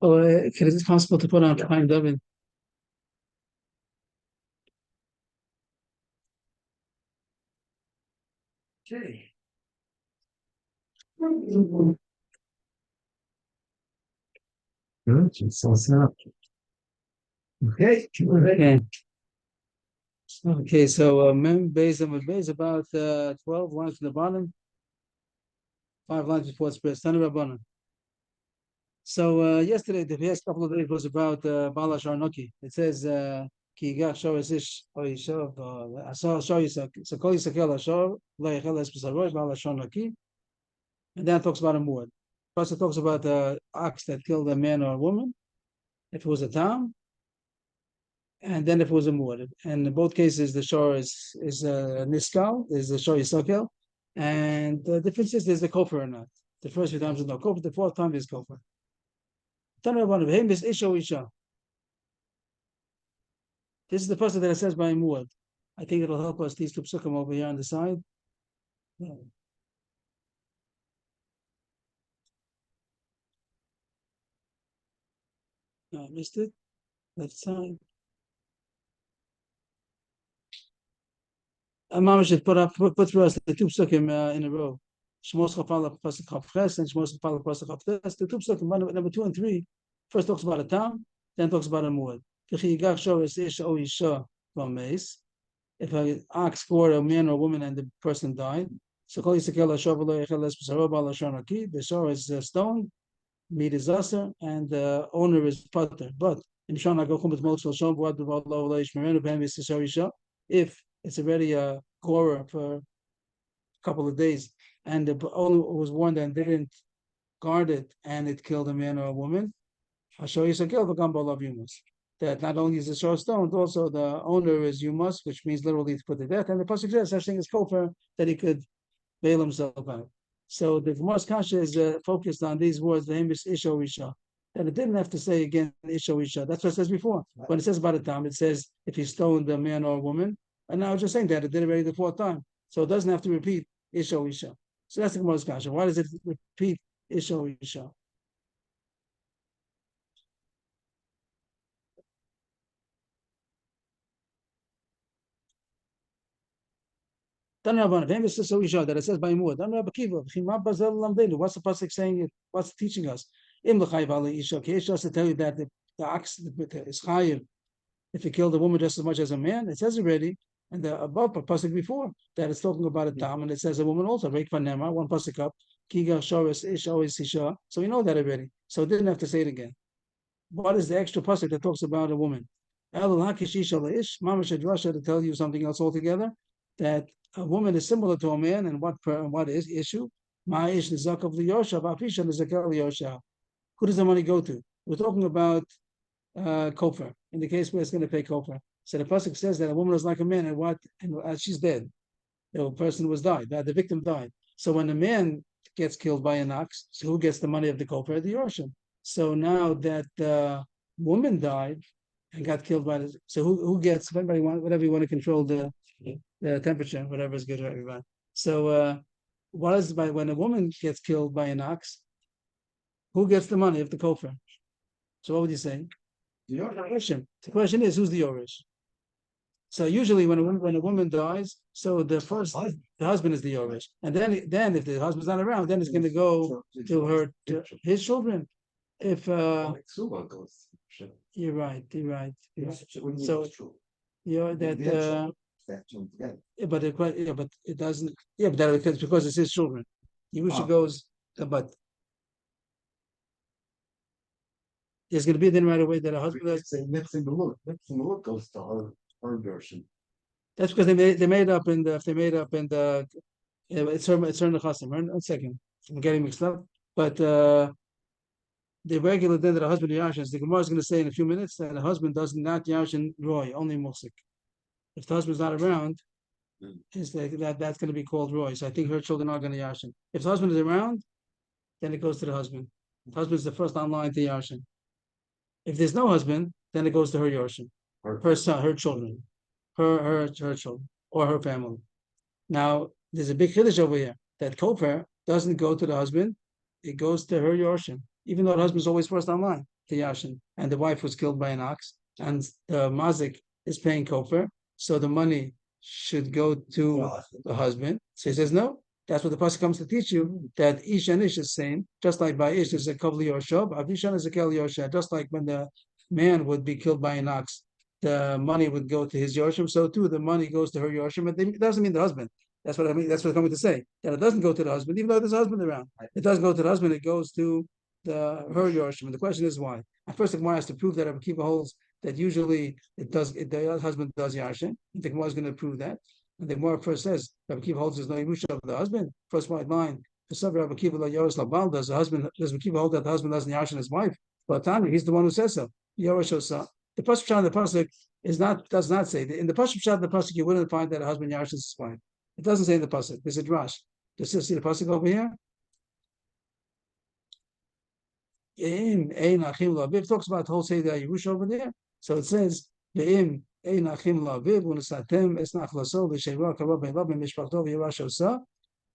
Oh, is it possible to put on time, David? Okay. Good. It's all set up. Okay. Okay. Okay. So, mem base and base about 12 lines to the bottom, 5 lines before it's pressed. Tana Rabbanan. So, yesterday, the past couple of days was about Bala Sharnoki. It says, Ki Yigach Shor Ish O Yishav, Asar Shor Yisak, so Kol Yisakel Ashor, Lo Yechel Es B'Sarosh, Bala Sharnoki. And then it talks about a muad. First, it talks about the ox that killed a man or a woman, if it was a tam, and then if it was a muad. And in both cases, the shor is niskal, is the shor yisakel, and the difference is there's a kofar or not. The first few times is no kofar, the fourth time is kofar. This is the person that it says by muad. I think it'll help us. These two psukim over here on the side. Yeah. No, I missed it. Left side. Mama should put through us the two psukim in a row. Shmos Chafala Pasuk Chafres and Shmos Chafala Pasuk Chafres. The two psukim, number 2 and 3, first talks about a tam, then talks about a muad. If an ox for a man or woman and the person died, so the shor is stoned, meat is usher, and the owner is putter. But if it's already a gorer for a couple of days, and the owner was warned and didn't guard it, and it killed a man or a woman, that not only is the shor stoned, also the owner is yumas, which means literally to put to death. And the pasuk says such thing as kofar that he could bail himself out. So the Gemara's kasha is focused on these words, the hamish isha isha. And it didn't have to say again isha isha. That's what it says before. When it says about a time, it says if he stoned a man or a woman. And now it's just saying that it did it already the fourth time. So it doesn't have to repeat isha isha. So that's the Gemara's kasha. Why does it repeat isha isha? That it says by Muad. What's the pasuk saying? What's teaching us? Just to tell you that the ox is chayiv if he killed a woman just as much as a man. It says already, and the above pasuk before that it's talking about a tam, and it says a woman also. One pasuk up. So we know that already. So it didn't have to say it again. What is the extra pasuk that talks about a woman? Mama to tell you something else altogether, that a woman is similar to a man, and what is issue? Who does the money go to? We're talking about kofar, in the case where it's going to pay kofar. So the pasuk says that a woman is like a man, and she's dead. The person was died, the victim died. So when a man gets killed by an ox, so who gets the money of the kofar? The yorshim. So now that the woman died and got killed by this, so who gets, if anybody whatever you want to control the temperature, whatever is good for everybody. So what is when a woman gets killed by an ox, who gets the money of the kofar? So what would you say? The Yorish. The question is, who's the Yorish? So usually when a woman dies, so the husband is the Yorish, and then if the husband's not around, then it's going to go to his children. If you're right. So that. But it doesn't. Yeah, but because it's his children. He usually goes, but there's going to be then right away that a husband. Mixing the look goes to her version. That's because they made up in the it's her nechasim. One second, I'm getting mixed up. But the regular din that a husband yashin, the Gemara is going to say in a few minutes that a husband does not yashin roy, only musik. If the husband's not around, that's going to be called roy. So I think her children are going to yashin. If the husband is around, then it goes to the husband. The husband is the first online to yashin. If there's no husband, then it goes to her yashin, her son, her children, her children, or her family. Now there's a big chiddush over here that kofar doesn't go to the husband; it goes to her yorshim, even though the husband's always first online. to Yashin, and the wife was killed by an ox, and the mazik is paying kofar, so the money should go to the husband. So he says, no, that's what the pasuk comes to teach you, that ish and ish is same, just like by ish is a kavli yoshab, avishan is a kel yoshab, just like when the man would be killed by an ox, the money would go to his yorshim, so too the money goes to her yorshim, but it doesn't mean the husband. That's what I mean. That's what I'm coming to say. That it doesn't go to the husband, even though there's a husband around. It doesn't go to the husband. It goes to her yorshim. And the question is why. At first, the Gemara has to prove that Rabbi Kiva holds that usually the husband does yashin. The Gemara is going to prove that. And the Gemara first says Rabbi Kiva holds there's no yerusha of the husband. First white line. The sub Rabbi Kiva Yoros Labal does Rabbi Kiva hold that the husband doesn't yashin his wife? But Tanya, he's the one who says so. Yoros Osa. The pasuk in the pasuk does not say in the pasuk in the pasuk you wouldn't find that a husband yashin his wife. It doesn't say in the pasuk. There's a drash. Does you see the pasuk over here? It talks about whole say that Yerush over there. So it says Ve'im ein achim la'aviv u'nesatem esnach laso v'sheva karov be'elav b'mishpachto v'yirash osa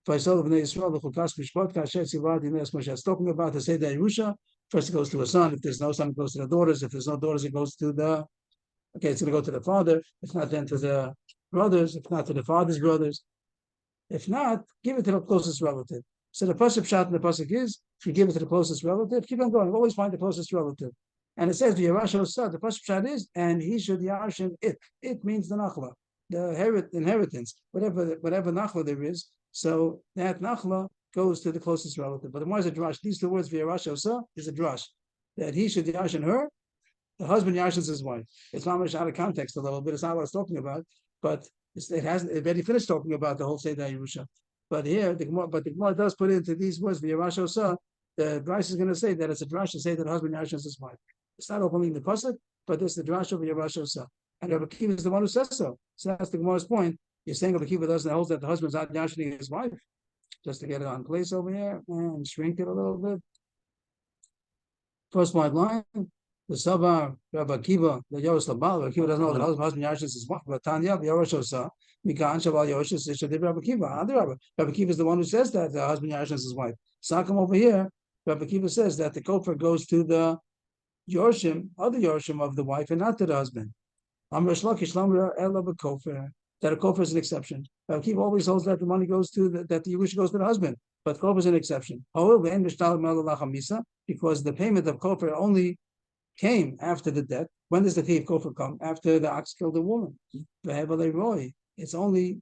v'yisol v'nei Yisrael v'chukas mishpat kasher tzivad ines Moshe. It's talking about the say that Yerusha. First it goes to a son. If there's no son, it goes to the daughters. If there's no daughters, it goes to the it's going to go to the father. If not, then to the brothers. If not, to the father's brothers. If not, give it to the closest relative. So the pasuk shot in the pasuk is, if you give it to the closest relative, keep on going. Always find the closest relative. And it says the Yarash Osa, the pasuk shot is, and he should yashin it. It means the nachla, the inheritance, whatever nachla there is. So that nachla goes to the closest relative. But the more is a drash. These two words, Yarash Osa, is a drash that he should yashin her. The husband yashins his wife. It's not much out of context a little bit. It's not what I was talking about, but it hasn't already finished talking about the whole Seder Yerusha. But here, the Gemara does put into these words, the Yerash Osa, the Bryce is going to say that it's a drash to say that the husband yashins his wife. It's not openly in the pasuk, but it's the drash of Yerash Osa. And Rabbi Kiva is the one who says so. So that's the Gemara's point. You're saying Rabbi Kiva doesn't hold that the husband's not yashing his wife. Just to get it on place over here and shrink it a little bit. First white line. The Sabar, Rabbi Kiva, the Yoros Labal, Rabbi Kiva doesn't know that husband yashins his wife, but Tanya, the Yorosh Osa, Mikan Shaval Yorosh Osa, Rabbi Kiva. Rabbi Kiva is the one who says that the husband yashins his wife. So I come over here, Rabbi Kiva says that the kofar goes to the Yorshim, other Yorshim of the wife, and not to the husband. Amr Shlakish Lamra Ela Kofar, that a kofar is an exception. Rabbi Kiva always holds that the money goes to that the Yerush goes to the husband, but kofar is an exception. However, because the payment of kofar only came after the death. When does the thief kofar come? After the ox killed a woman. It's only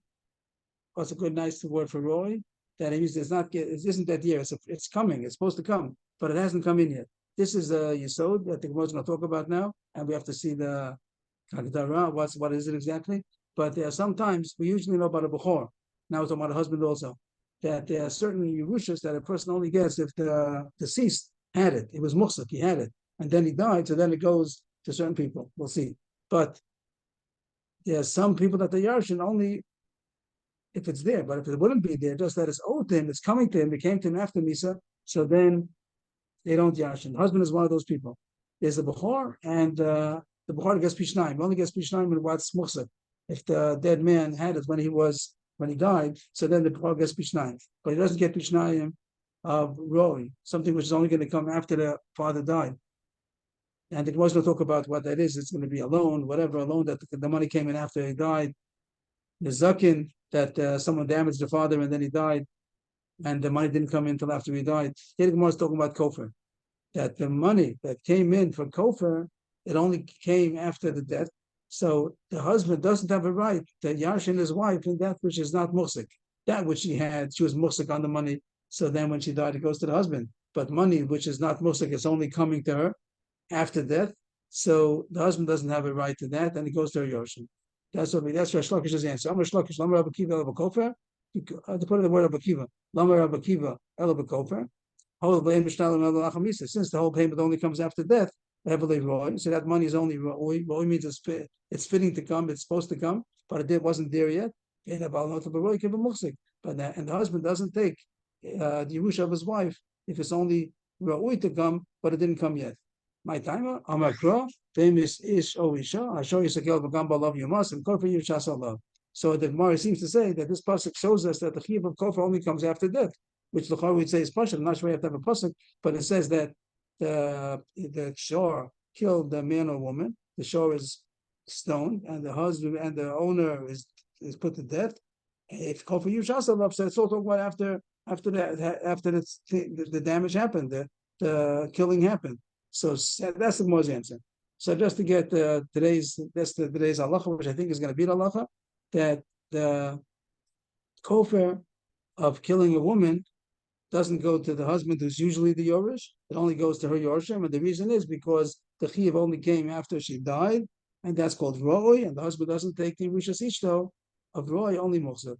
what's a good nice word for roy that it uses. It isn't that year. It's coming. It's supposed to come, but it hasn't come in yet. This is a yesod that the Gemara is going to talk about now, and we have to see the Hagdara. What is it exactly? But there are sometimes we usually know about a bechor. Now we're talking about a husband also. That there are certain yerushas that a person only gets if the deceased had it. It was muhsak. He had it. And then he died, so then it goes to certain people. We'll see. But there are some people that they yarshin only if it's there. But if it wouldn't be there, just that it's owed to him, it's coming to him, it came to him after Misa, so then they don't yarshin. The husband is one of those people. There's the Bechor, and the Bechor gets Pishnaim. Only gets Pishnaim in what's Muhsak. If the dead man had it when he died, so then the Bechor gets Pishnaim. But he doesn't get Pishnaim of Roi, something which is only going to come after the father died. And it was going to talk about what that is. It's going to be a loan, whatever, a loan that the money came in after he died. The zakin, that someone damaged the father and then he died, and the money didn't come in until after he died. Here the Gemara is talking about kofar, that the money that came in for kofar, it only came after the death. So the husband doesn't have a right to yashin his wife in that which is not muhsik. That which she had, she was muhsik on the money. So then when she died, it goes to the husband. But money which is not muhsik, it's only coming to her after death, so the husband doesn't have a right to that, and he goes to her Yoshim. That's Shlokish's answer. Amar Shlokish, Lamar Rabbi Kiva Ela B'Kofer. To put in the word Rabbi Kiva, Lamar Rabbi Kiva Ela B'Kofer. Since the whole payment only comes after death, so that money is only Roy. Roy means it's fitting to come, it's supposed to come, but it wasn't there yet. But the husband doesn't take the Yerusha of his wife if it's only Roy to come, but it didn't come yet. My timer, Amakra, famous ish o isha, I show you Sakel Bagamba love you must, and Kofa you shasa love. So the Gemara seems to say that this pasuk shows us that the chiyuv of Kofa only comes after death, which the Chor would say is pasuk. I'm not sure we have to have a pasuk, but it says that the shore killed the man or woman, the shore is stoned, and the husband and the owner is put to death. If Kofa Yushasa love, so it's all talking about after the damage happened, the killing happened. So that's the Gemara's answer. So just to get today's halacha, which I think is going to be the halacha, that the kofer of killing a woman doesn't go to the husband, who's usually the Yorish. It only goes to her Yorshim, and the reason is because the Chiv only came after she died, and that's called Roy, and the husband doesn't take the Rishas Ishto of Roy, only Muchzak.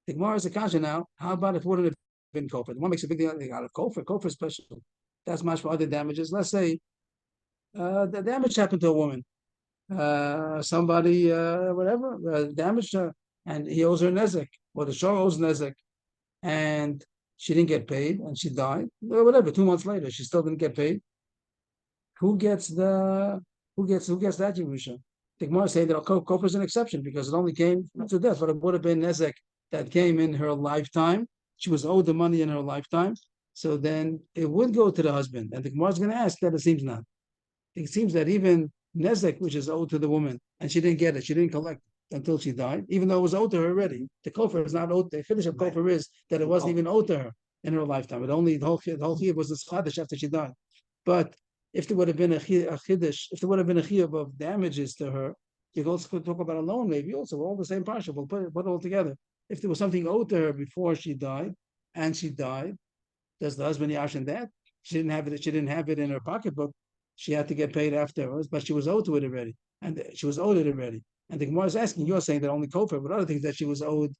The Gemara is a kasha now. How about if it wouldn't have been kofer? The one makes a big deal out of kofer. Kofer is special. That's much for other damages. Let's say the damage happened to a woman. Somebody, whatever, damaged her, and he owes her nezek, or the shor owes nezek, and she didn't get paid, and she died. Or whatever. 2 months later, she still didn't get paid. Who gets that Yerusha? The Gemara say that kofer is an exception because it only came to death, but it would have been nezek that came in her lifetime. She was owed the money in her lifetime, so then it would go to the husband. And the Gemara is going to ask that it seems not. It seems that even nezek, which is owed to the woman, and she didn't get it, she didn't collect until she died, even though it was owed to her already. The kofer is not owed. The finish of kofer is that it wasn't even owed to her in her lifetime. It only the whole chiyuv was the chadash after she died. But if there would have been a chiddush, if there would have been a chiyuv of damages to her, you could also talk about a loan, maybe also. We're all the same parsha. We'll put it all together. If there was something owed to her before she died, and she died, does the husband yashin that? She didn't have it. She didn't have it in her pocketbook. She had to get paid afterwards, but she was owed to it already, and she was owed it already. And the Gemara is asking, you're saying that only kofer, but other things that she was owed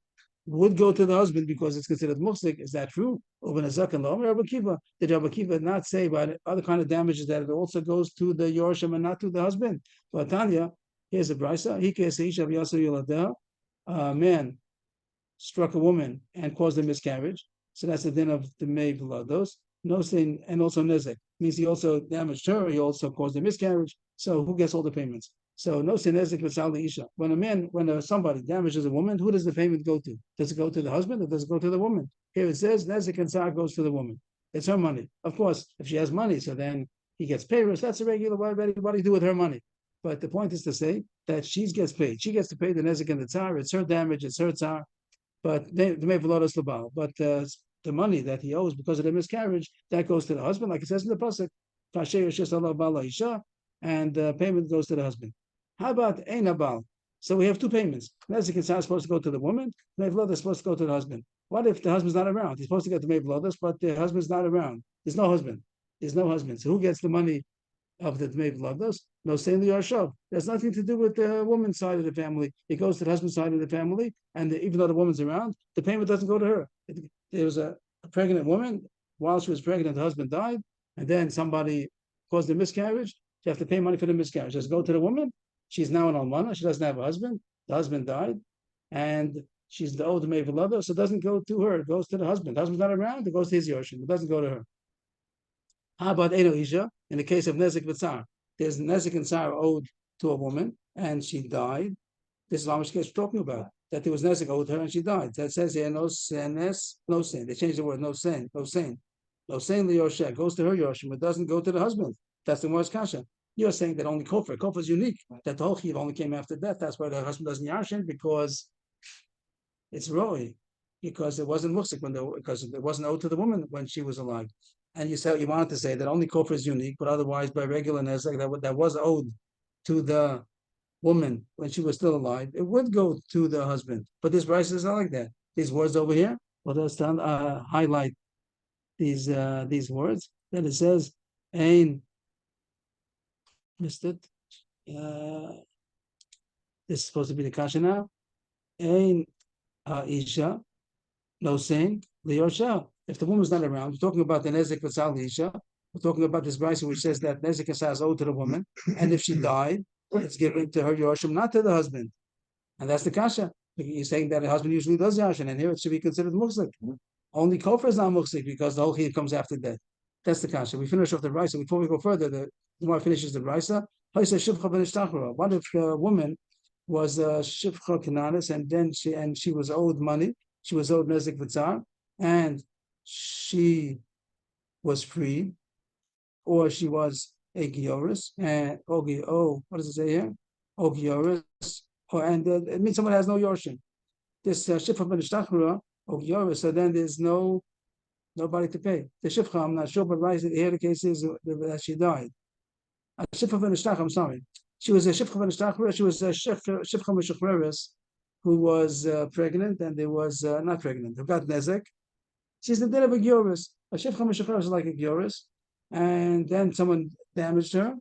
would go to the husband because it's considered muhsik. Is that true? Over Nazak and Lomer Rabbi Kiva, did Rabbi Kiva not say about other kind of damages that it also goes to the Yorshim and not to the husband? But Tanya, here's a brisa. He can say a man struck a woman and caused a miscarriage. So that's the din of the Mei Vlados. No sin, and also nezek means he also damaged her. He also caused a miscarriage. So who gets all the payments? So no sin nezek v'tzal isha. When somebody damages a woman, who does the payment go to? Does it go to the husband or does it go to the woman? Here it says nezek and tzar goes to the woman. It's her money. Of course, if she has money, so then he gets paid. That's a regular what do you do with her money? But the point is to say that she gets paid. She gets to pay the nezek and the tzar. It's her damage. It's her tzar. But the mevlodas lebal. But the money that he owes because of the miscarriage, that goes to the husband, like it says in the pasuk, and payment goes to the husband. How about ein abal? So we have two payments. Nezik is supposed to go to the woman, mevlodas is supposed to go to the husband. What if the husband's not around? He's supposed to get the mevlodas, but the husband's not around. There's no husband. So who gets the money of the Dmei V'Lavdos? No, saying the Yarshav. There's nothing to do with the woman's side of the family. It goes to the husband's side of the family, and even though the woman's around, the payment doesn't go to her. There was a pregnant woman. While she was pregnant, the husband died, and then somebody caused a miscarriage. She has to pay money for the miscarriage. Does it go to the woman? She's now an almana. She doesn't have a husband. The husband died, and she's the old Dmei V'Lavdos, so it doesn't go to her. It goes to the husband. The husband's not around. It goes to his Yoshim. It doesn't go to her. How about Eino Isha? In the case of Nezek V'Tzar, there's Nezek and Tzar owed to a woman, and she died. This is how much case we're talking about. That there was Nezek owed her, and she died. That says here, no sin. They changed the word, no sin. No sin Liyoshe goes to her Yoshim. It doesn't go to the husband. That's the Morris Kasha. You're saying that only Kofer is unique. That the whole Chiv only came after death. That's why the husband doesn't Yarshin, because it's Roy. Because it wasn't Muksik because it wasn't owed to the woman when she was alive. And you said you wanted to say that only kofer is unique, but otherwise by regular nezek that was owed to the woman when she was still alive, it would go to the husband. But this price is not like that. These words over here, well, let's highlight these words. That it says, "Ain." Missed it. This is supposed to be the kasha now. Ain isha, no saying liyosha. If the woman's not around, we're talking about the nezek v'tzal isha. We're talking about this brisa which says that nezek is owed to the woman, and if she died, it's given to her yoshim, not to the husband. And that's the kasha. You're saying that the husband usually does yashin, and here it should be considered muksik. Only kofer is not muksik because the whole chiyuv comes after death. That's the kasha. We finish off the brisa. Before we go further, the Gemara finishes the brisa. What if a woman was shivcha kananis, and then she was owed money? She was owed nezek v'tzar, and she was freed, or she was a Gioris, and what does it say here? O Gioris, and it means someone has no Yorshim. This Shifcha ben Ishtachra, O Gioris, so then there's nobody to pay. The Shifcha, I'm not sure, but right here the case is that she died. Shifcha ben Ishtachra, I'm sorry. She was a Shifcha ben Ishtachra, she was a Shifcha Meshachreres who was pregnant, and there was not pregnant, who got Nezek. She's the dead of a Gioris. A Shifcha Meshachreres is like a Gioris. And then someone damaged her.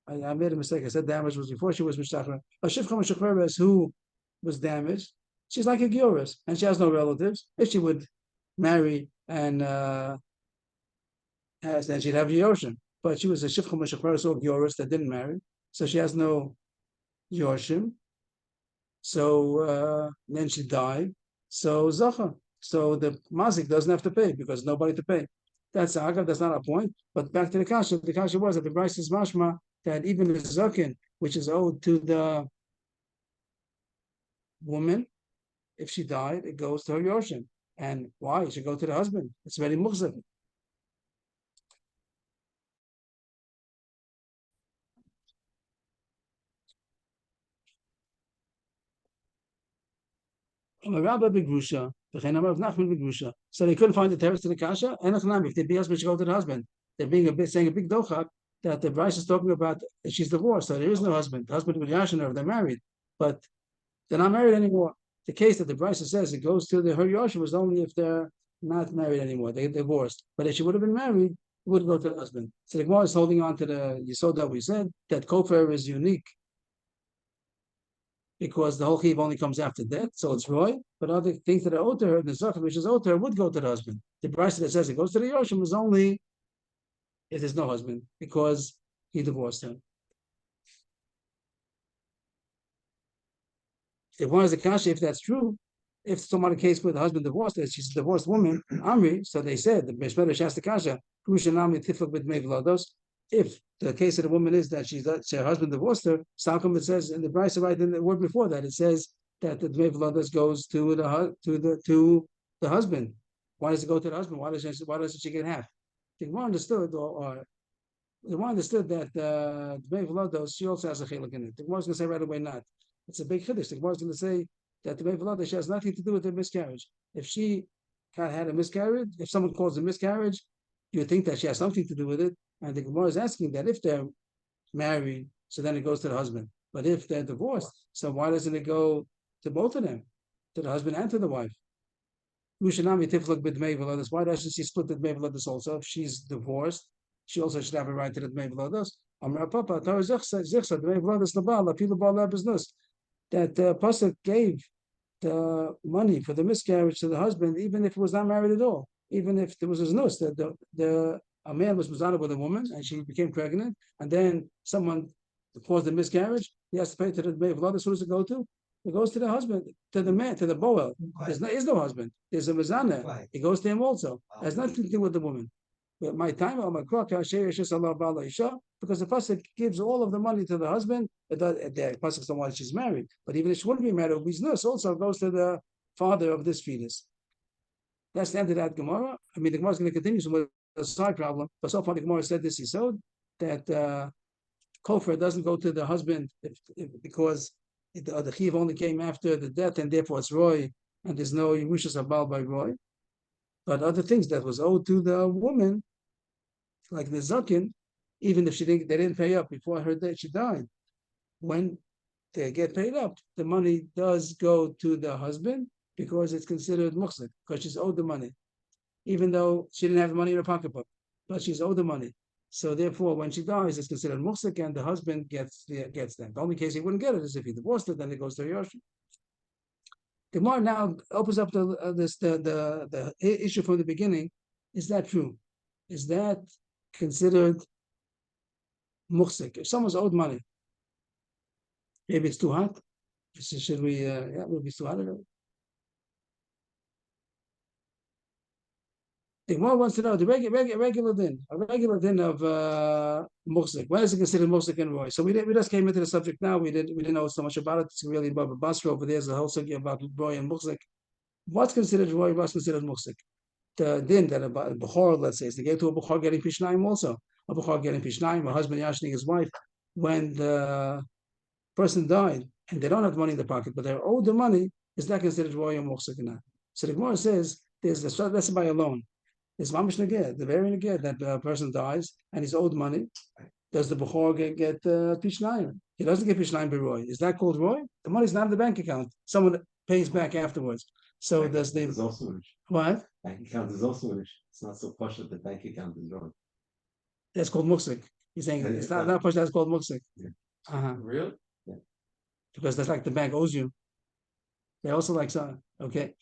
I made a mistake. I said damage was before she was Mishachra. A Shifcha Meshachreres who was damaged, she's like a Gioris, and she has no relatives. If she would marry and then she'd have Yoshim. But she was a Shifcha Meshachreres or Gioris that didn't marry, so she has no Yoshim. So then she died. So Zacha. So the Mazik doesn't have to pay because nobody to pay. That's Agav, that's not our point. But back to the Kasha was that the Bryce is mashma that even the Zakin, which is owed to the woman, if she died, it goes to her Yoshim. And why? It should go to the husband. It's very muhzak. So they couldn't find the terrace to the kasha. And if they be husband, should go to the husband. They're saying a big dochak that the Bryce is talking about that she's divorced, so there is no husband. The husband with Yashin, or they're married, but they're not married anymore. The case that the Bryce says it goes to her Yashin was only if they're not married anymore. They divorced. But if she would have been married, it would go to the husband. So the Gemara is holding on to the Yisod that we said that Kofer is unique because the whole chiv only comes after death, so it's Roy. But other things that are owed to her, the Zachar, which is owed to her, would go to the husband. The Bryce that says it goes to the Yoshim is only if there's no husband, because he divorced her. If one is a kasha, if that's true, if someone in a case where the husband divorced her, she's a divorced woman, Amri, so they said, the Beshmedesh asked the kasha, if the case of the woman is that her husband divorced her, Salcom, it says in the Bryce, right in the word before that, it says that the Dmei V'lados goes to the husband. Why does it go to the husband? Why doesn't she get half? The Gemara understood, or the Gemara understood that the Dmei V'lados, she also has a chiluk in it. The Gemara is going to say right away not. It's a big chiddush. The Gemara is going to say that the Dmei V'lados, she has nothing to do with the miscarriage. If she had a miscarriage, if someone calls a miscarriage, you would think that she has something to do with it. And the Gemara is asking that if they're married, so then it goes to the husband. But if they're divorced, so why doesn't it go to both of them, to the husband and to the wife? Why doesn't she split the Dmei V'lados also? If she's divorced, she also should have a right to the Dmei V'lados. That Pasuk gave the money for the miscarriage to the husband, even if it was not married at all, even if there was a znus, that a man was mizana with a woman and she became pregnant, and then someone caused the miscarriage, he has to pay to the Dmei V'lados. Who does it go to? It goes to the husband, to the man, to the boel. There is no husband. There's a mizana. It goes to him also. It has nothing to do with the woman. But my time, because the pasuk gives all of the money to the husband. The pasuk don't want she's married, but even if she wouldn't be married, it would be znus. Also goes to the father of this fetus. That's the end of that Gemara. I mean, the Gemara is going to continue with a side problem, but so far the Gemara said this yisod that kofar doesn't go to the husband because the chiv only came after the death, and therefore it's roy, and there's no yerushas abal by roy. But other things that was owed to the woman, like the zakin, even if they didn't pay up before her death, she died. When they get paid up, the money does go to the husband because it's considered muhsik, because she's owed the money, even though she didn't have the money in her pocketbook, but she's owed the money. So therefore, when she dies, it's considered muhsik, and the husband gets that. The only case he wouldn't get it is if he divorced her, then it goes to Yoshim. The Gemara now opens up the issue from the beginning. Is that true? Is that considered muhsik? If someone's owed money, maybe it's too hot. Should we? Maybe it's too hot. The Gemara wants to know the regular din of muhsik. When is it considered muhsik and roy? So we just came into the subject now. We didn't know so much about it. It's really about Basra over there. There's a whole subject about roy and muhsik. What's considered roy? What's considered muhsik? The din that about Bechor, let's say, is to get to a Bechor getting Pishnayim also. a bukhar getting pishnayim, a husband yashning his wife when the person died and they don't have money in the pocket, but they're owed the money, is that considered roy or muhsik or not? So the Gemara says there's that's by a loan. It's mamish neged, the very neged that the person dies and he's owed money. Does the bukhar get pishnayim? He doesn't get pishnayim by roy. Is that called roy? The money's not in the bank account. Someone pays back afterwards. So bank does the is also an issue. What? Bank account is also an issue. It's not so posh that the bank account is wrong. That's called muksik. He's saying Yeah, it's yeah. not push. That's called muksik. Yeah. Really? Because that's like the bank owes you. They also like okay.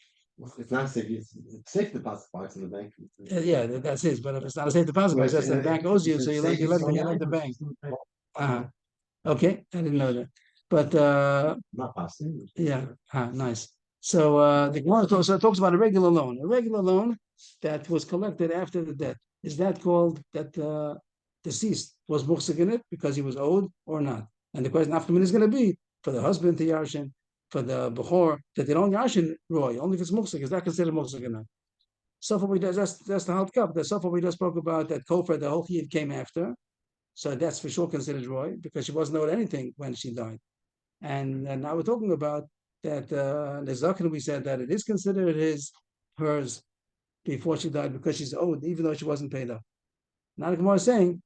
It's not safe. It's safe to deposit bucks in the bank. Yeah, that's his. But if it's not a safe deposit, Right, it's just the and bank owes you, so you let the bank. Okay, I didn't know that. But Not possible. yeah, nice. So the Gemara talks about a regular loan. A regular loan that was collected after the death. Is that called that deceased was muhsik in it because he was owed or not? And the question after is going to be for the husband to yarshin, for the bechor that they don't yarshin roy, only if it's muhsik. Is that considered muhsik or not? So far we does that's the half cup. That so far we just spoke about that kofar, the whole chiyuv came after. So that's for sure considered roy because she wasn't owed anything when she died. And now we're talking about that the zaken, we said that it is considered hers before she died because she's owed, even though she wasn't paid up. Now the Gemara is saying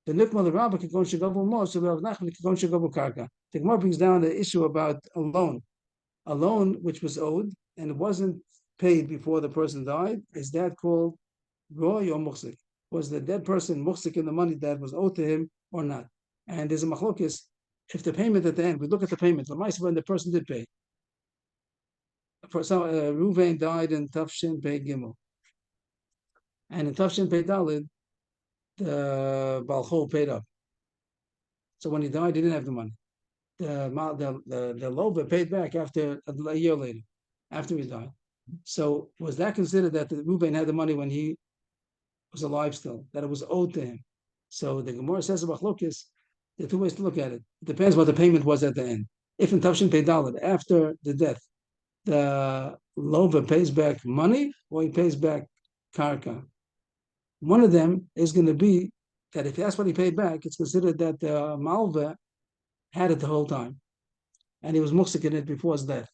the nikma the rabba kikon shegavu mo, so Rav Nachman kikon shegavu karka. The Gemara brings down the issue about a loan which was owed and it wasn't paid before the person died. Is that called roy or muhsik? Was the dead person muhsik in the money that was owed to him or not? And there's a machlokis. If the payment at the end, we look at the payment, when the person did pay. For some, Ruvain died in Tafshin Pei Gimel. And in Tafshin Pei Dalid, the Balcho paid up. So when he died, he didn't have the money. The Lova paid back after a year later, after he died. So was that considered that the Ruvain had the money when he was alive still, that it was owed to him? So the Gemara says about Chlokis, there are two ways to look at it. It depends what the payment was at the end. If in Tafshin Pei Dalid, after the death, the Lova pays back money or he pays back karka. One of them is going to be that if that's what he paid back, it's considered that the Malva had it the whole time. And he was muksik in it before his death.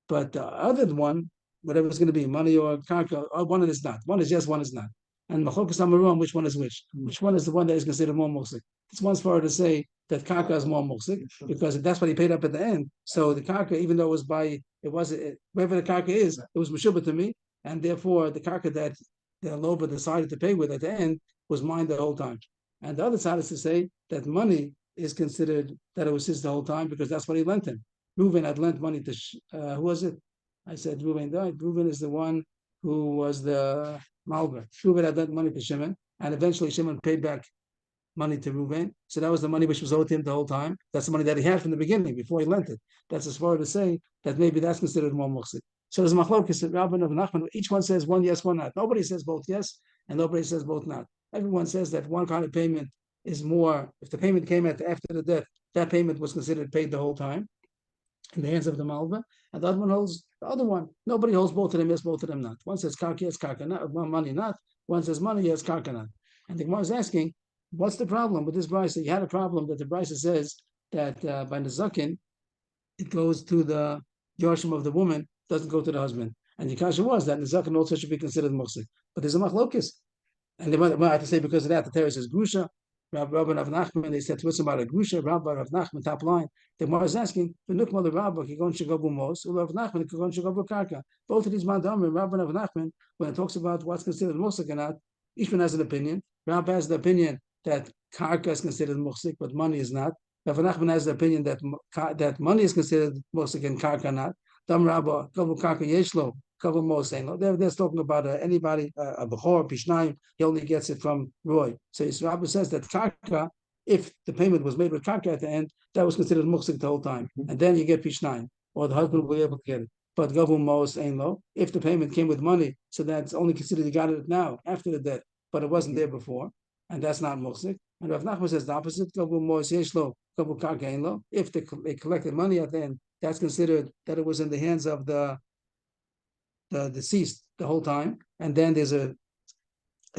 But the other one, whatever it's going to be, money or karka, one is not. One is yes, one is not. And Machokas Amarum, which one is which? Which one is the one that is considered more muksik? This one's for her to say that karka is more muksik because that's what he paid up at the end. So the karka, even though wherever the karka is, it was meshubah to me, and therefore the karka that the Lova decided to pay with at the end was mine the whole time. And the other side is to say that money is considered that it was his the whole time because that's what he lent him. Reuven had lent money to who was it? I said Reuven died. Reuven is the one who was the Malva. Reuven had lent money to Shimon, and eventually Shimon paid back money to Reuven. So that was the money which was owed to him the whole time. That's the money that he had from the beginning before he lent it. That's as far to say that maybe that's considered more muksik. So there's machlokes at Rabban of Nachman. Each one says one yes, one not. Nobody says both yes, and nobody says both not. Everyone says that one kind of payment is more. If the payment came after the death, that payment was considered paid the whole time in the hands of the Malva, and the other one holds the other one. Nobody holds both of them yes, both of them not. One says karka yes, karka not. Money not. One says money yes, karka not. And the Gemara is asking, what's the problem with this brisa? You had a problem that the brisa says that by Nezakin, it goes to the Yorshim of the woman, doesn't go to the husband. And the kasha was that Nezakin also should be considered muksik. But there's a machlokis. And they might have to say because of that, the Torah says Grusha, Rabbi Rav Nachman, they said to us about a Grusha, Rabbi Rav Nachman, top line. The Gemara is asking, V'nukma the Rabbi, Kigon Shagobu Mos, Rav Nachman, Kigon Shagobu Karka. Both of these Mandam, Rabbi Rav Nachman, when it talks about what's considered muksik or not, each one has an opinion. Rabbi has the opinion that karka is considered muksik, but money is not. Rav Nachman has the opinion that money is considered muksik and karka not. Dam Rabba, Kavu Karka Yeshlo, Kavu Mosein. They're talking about anybody, a Bechor, Pishnayim, he only gets it from Roy. So his Rabba says that karka, if the payment was made with karka at the end, that was considered muksik the whole time. And then you get Pishnayim, or the husband will be able to get it. But Gavu Mos Ein Lo, if the payment came with money, so that's only considered you got it now, after the death, but it wasn't there before, and that's not muksik. And Rav Nachman says the opposite, Gavu Mos Yeshlo, Gavu Karka Ein Lo. If they collected money at the end, that's considered that it was in the hands of the deceased the whole time, and then it's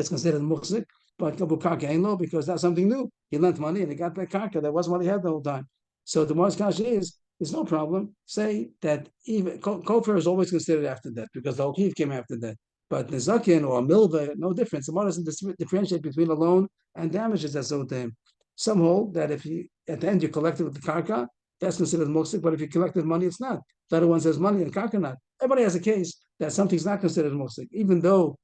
considered muksik. but Kabul Karka ain't low because that's something new. He lent money and he got that Karka. That wasn't what he had the whole time. So the Morris Kasha is, there's no problem. Say that even Kofar is always considered after that because the whole Kiv came after that. But Nizakin or Milva, no difference. The Gemara doesn't differentiate between a loan and damages that's owed to him. Some hold that if you at the end you collected with the karka, that's considered muksik, but if you collected money, it's not. The other one says money and karka not. Everybody has a case that something's not considered muksik, even though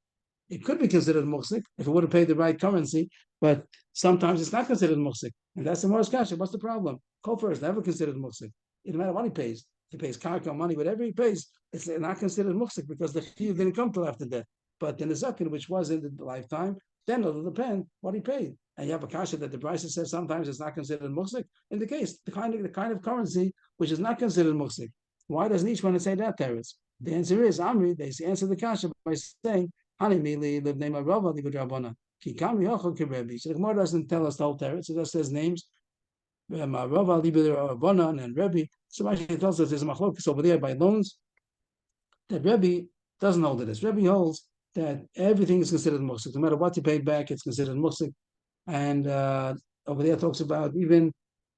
it could be considered muksik if it would have paid the right currency, but sometimes it's not considered muksik. And that's the Morris Kasha. What's the problem? Kofar is never considered muksik. It no matter what he pays. He pays karka, money, whatever he pays, it's not considered muksik because the chiyuv didn't come till after death. But in the zakin, which was in the lifetime, then it'll depend what he paid. And you have a kasha that the Brisa says sometimes it's not considered muksik. In the case, the kind of currency which is not considered muksik. Why doesn't each one say that, Teretz? The answer is Amri. They answer the kasha by saying, "Hani mili live name of Rava libud Rabbana." So the Gemara doesn't tell us the whole Teretz. It just says names. Rava libud Rabbana and Rebbe. So Rashi tells us there's a machlokes over there by loans. That Rebbe doesn't hold to this. Rebbe holds that everything is considered muksik. No matter what you paid back, it's considered muksik. And over there talks about even